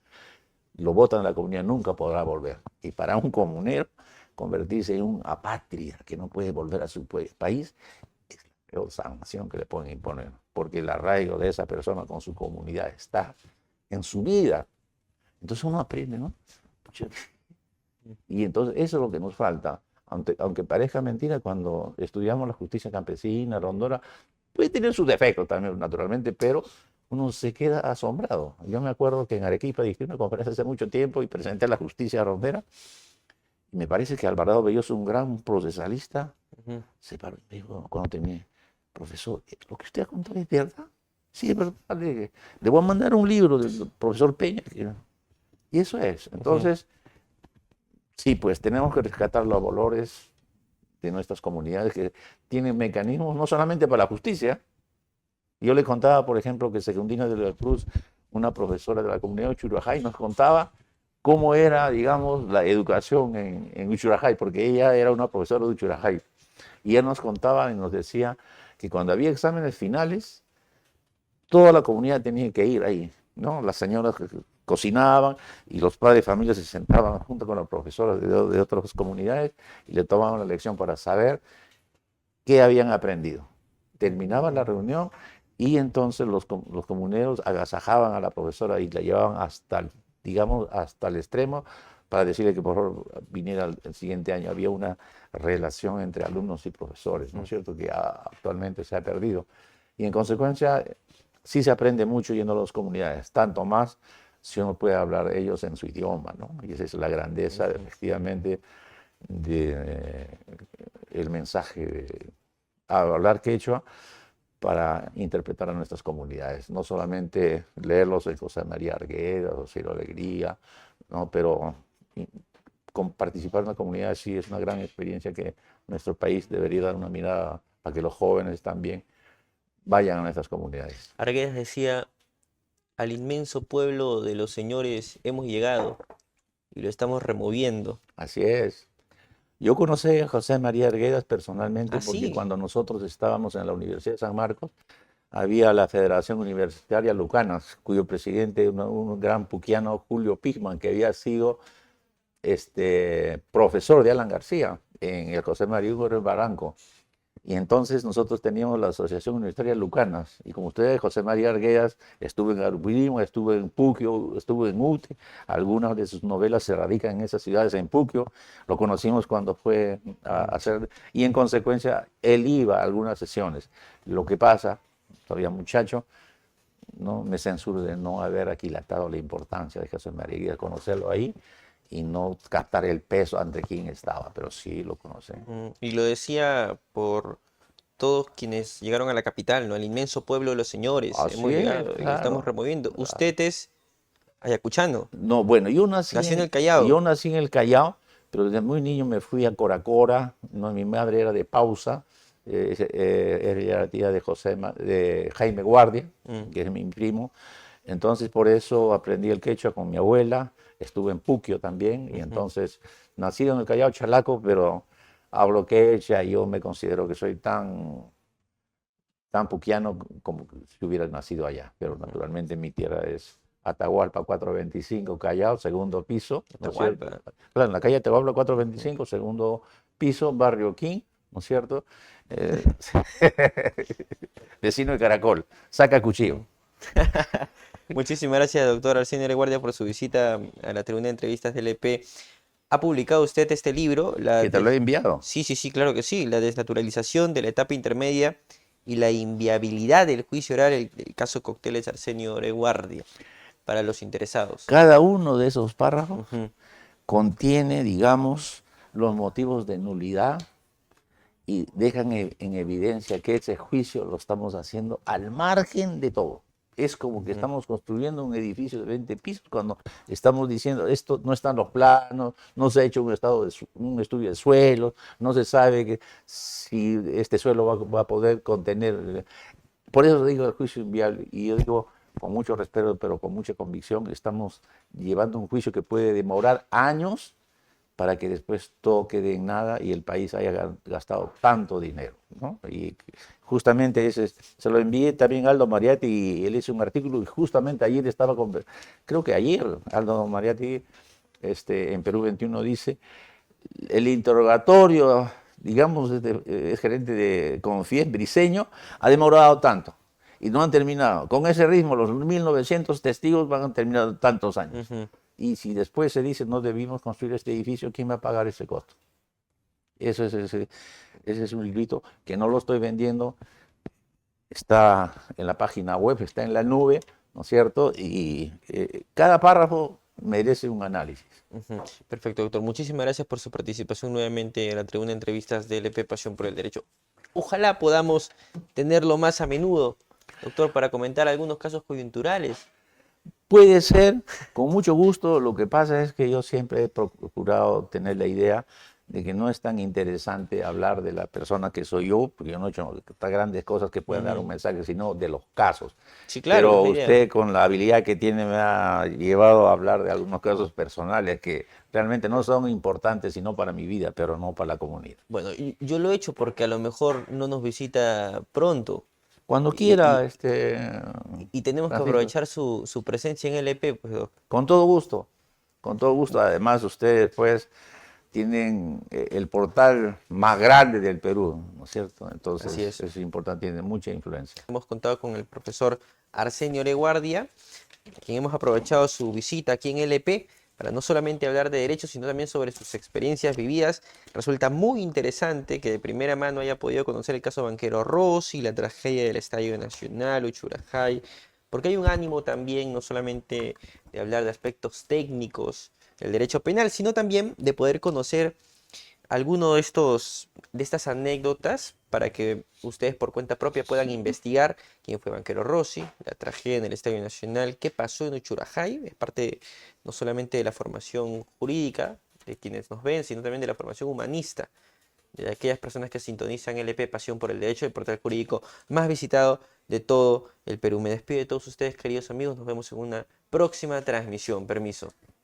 lo votan en la comunidad, nunca podrá volver. Y para un comunero, convertirse en un apátrida que no puede volver a su país es la o sanción que le pueden imponer, porque el arraigo de esa persona con su comunidad está en su vida. Entonces uno aprende, ¿no? Y entonces eso es lo que nos falta. Aunque parezca mentira, cuando estudiamos la justicia campesina, rondora, puede tener sus defectos también, naturalmente, pero uno se queda asombrado. Yo me acuerdo que en Arequipa dije una conferencia hace mucho tiempo y presenté la justicia rondera. Y me parece que Alvarado Belloso, un gran procesalista, se paró y me dijo cuando terminé, profesor, ¿lo que usted ha contado es verdad? Sí, es verdad. Le voy a mandar un libro del profesor Peña. Y eso es. Entonces, sí, pues tenemos que rescatar los valores de nuestras comunidades que tienen mecanismos no solamente para la justicia. Yo le contaba, por ejemplo, que Secundina de la Cruz, una profesora de la comunidad de Uchurajay, nos contaba cómo era, digamos, la educación en Uchurajay, porque ella era una profesora de Uchurajay. Y ella nos contaba y nos decía que cuando había exámenes finales, toda la comunidad tenía que ir ahí, ¿no? Las señoras que cocinaban y los padres de familia se sentaban junto con las profesoras de otras comunidades y le tomaban la lección para saber qué habían aprendido. Terminaba la reunión y entonces los comuneros agasajaban a la profesora y la llevaban hasta, digamos, hasta el extremo para decirle que por favor viniera el siguiente año. Había una relación entre alumnos y profesores, ¿no es cierto?, que actualmente se ha perdido. Y en consecuencia, sí se aprende mucho yendo a las comunidades, tanto más si uno puede hablar ellos en su idioma, ¿no? Y esa es la grandeza, efectivamente, del mensaje de hablar quechua para interpretar a nuestras comunidades. No solamente leerlos de José María Arguedas o Ciro Alegría, ¿no? Pero con participar en la comunidad sí es una gran experiencia que nuestro país debería dar una mirada a que los jóvenes también vayan a nuestras comunidades. Arguedas decía, al inmenso pueblo de los señores hemos llegado y lo estamos removiendo. Así es. Yo conocí a José María Arguedas personalmente porque Sí. cuando nosotros estábamos en la Universidad de San Marcos, había la Federación Universitaria Lucanas, cuyo presidente, un gran puquiano, Julio Pigman, que había sido profesor de Alan García en el José María Hugo Barranco. Y entonces nosotros teníamos la Asociación Universitaria Lucanas. Y como ustedes, José María Arguedas, estuvo en Arbuimo, estuvo en Puquio, estuvo en Ute. Algunas de sus novelas se radican en esas ciudades, en Puquio. Lo conocimos cuando fue a hacer... Y en consecuencia, él iba a algunas sesiones. Lo que pasa, todavía muchacho, no me censuro de no haber aquilatado la importancia de José María Arguedas, conocerlo ahí y no captar el peso ante quien estaba, pero sí lo conocen. Y lo decía por todos quienes llegaron a la capital, ¿no? Al inmenso pueblo de los señores Así hemos es, llegado y lo estamos claro. removiendo. Usted es ayacuchano, No, bueno, nació en el Callao. yo nací en el Callao, pero desde muy niño me fui a Coracora. No, mi madre era de Pausa, ella era tía de de Jaime Guardia, que es mi primo. Entonces por eso aprendí el quechua con mi abuela. Estuve en Puquio también y entonces nacido en el Callao, chalaco, pero hablo quechua y yo me considero que soy tan puquiano como si hubiera nacido allá. Pero naturalmente mi tierra es Atahualpa 425, Callao, segundo piso, ¿no es cierto? Atahualpa. Claro, en la calle Atahualpa 425, segundo piso, Barrio King, ¿no es cierto? Vecino de Caracol, saca cuchillo. Muchísimas gracias, doctor Arsenio L. Guardia, por su visita a la tribuna de entrevistas del EP. ¿Ha publicado usted este libro? Que te lo he enviado. Sí, sí, sí, claro que sí. La desnaturalización de la etapa intermedia y la inviabilidad del juicio oral, el caso Cócteles Arsenio L. Guardia, para los interesados. Cada uno de esos párrafos Ujú. contiene, digamos, los motivos de nulidad y dejan en evidencia que ese juicio lo estamos haciendo al margen de todo. Es como que estamos construyendo un edificio de 20 pisos cuando estamos diciendo esto no está en los planos, no se ha hecho un estudio de suelo, no se sabe si este suelo va a poder contener. Por eso digo el juicio inviable. Y yo digo con mucho respeto, pero con mucha convicción, estamos llevando un juicio que puede demorar años para que después todo quede en nada y el país haya gastado tanto dinero, ¿no? Y justamente se lo envié también a Aldo Mariatti y él hizo un artículo y justamente ayer estaba creo que ayer Aldo Mariatti en Perú 21 dice, el interrogatorio digamos, es gerente de Confies, Briseño, ha demorado tanto y no han terminado. Con ese ritmo, los 1900 testigos van a terminar tantos años. Ujú. Y si después se dice no debimos construir este edificio, ¿quién va a pagar ese costo? Ese es un librito que no lo estoy vendiendo, está en la página web, está en la nube, ¿no es cierto? Y cada párrafo merece un análisis. Ujú. Perfecto, doctor. Muchísimas gracias por su participación nuevamente en la tribuna de entrevistas de LP Pasión por el Derecho. Ojalá podamos tenerlo más a menudo, doctor, para comentar algunos casos coyunturales. Puede ser, con mucho gusto. Lo que pasa es que yo siempre he procurado tener la idea de que no es tan interesante hablar de la persona que soy yo, porque yo no he hecho tan grandes cosas que puedan dar un Ujú. mensaje, sino de los casos. Sí, claro, Pero es la idea. usted, con la habilidad que tiene, me ha llevado a hablar de algunos casos personales que realmente no son importantes sino para mi vida, pero no para la comunidad. Bueno, y yo lo he hecho porque a lo mejor no nos visita pronto Cuando y, quiera, y- y tenemos que Francisco, aprovechar su presencia en LP, pues, doc. con todo gusto, con todo gusto. Además, ustedes, pues, tienen el portal más grande del Perú, ¿no es cierto? Así Entonces, es. es importante, tiene mucha influencia. Hemos contado con el profesor Arsenio Oreguardia, a quien hemos aprovechado su visita aquí en LP para no solamente hablar de derechos, sino también sobre sus experiencias vividas. Resulta muy interesante que de primera mano haya podido conocer el caso Banquero Rossi, la tragedia del Estadio Nacional, Uchurajay, porque hay un ánimo también no solamente de hablar de aspectos técnicos del derecho penal, sino también de poder conocer alguno de estas anécdotas para que ustedes por cuenta propia puedan investigar quién fue Banquero Rossi, la tragedia en el Estadio Nacional, qué pasó en Uchurajay, es parte no solamente de la formación jurídica de quienes nos ven, sino también de la formación humanista de aquellas personas que sintonizan LP Pasión por el Derecho, el portal jurídico más visitado de todo el Perú. Me despido de todos ustedes, queridos amigos, nos vemos en una próxima transmisión. Permiso.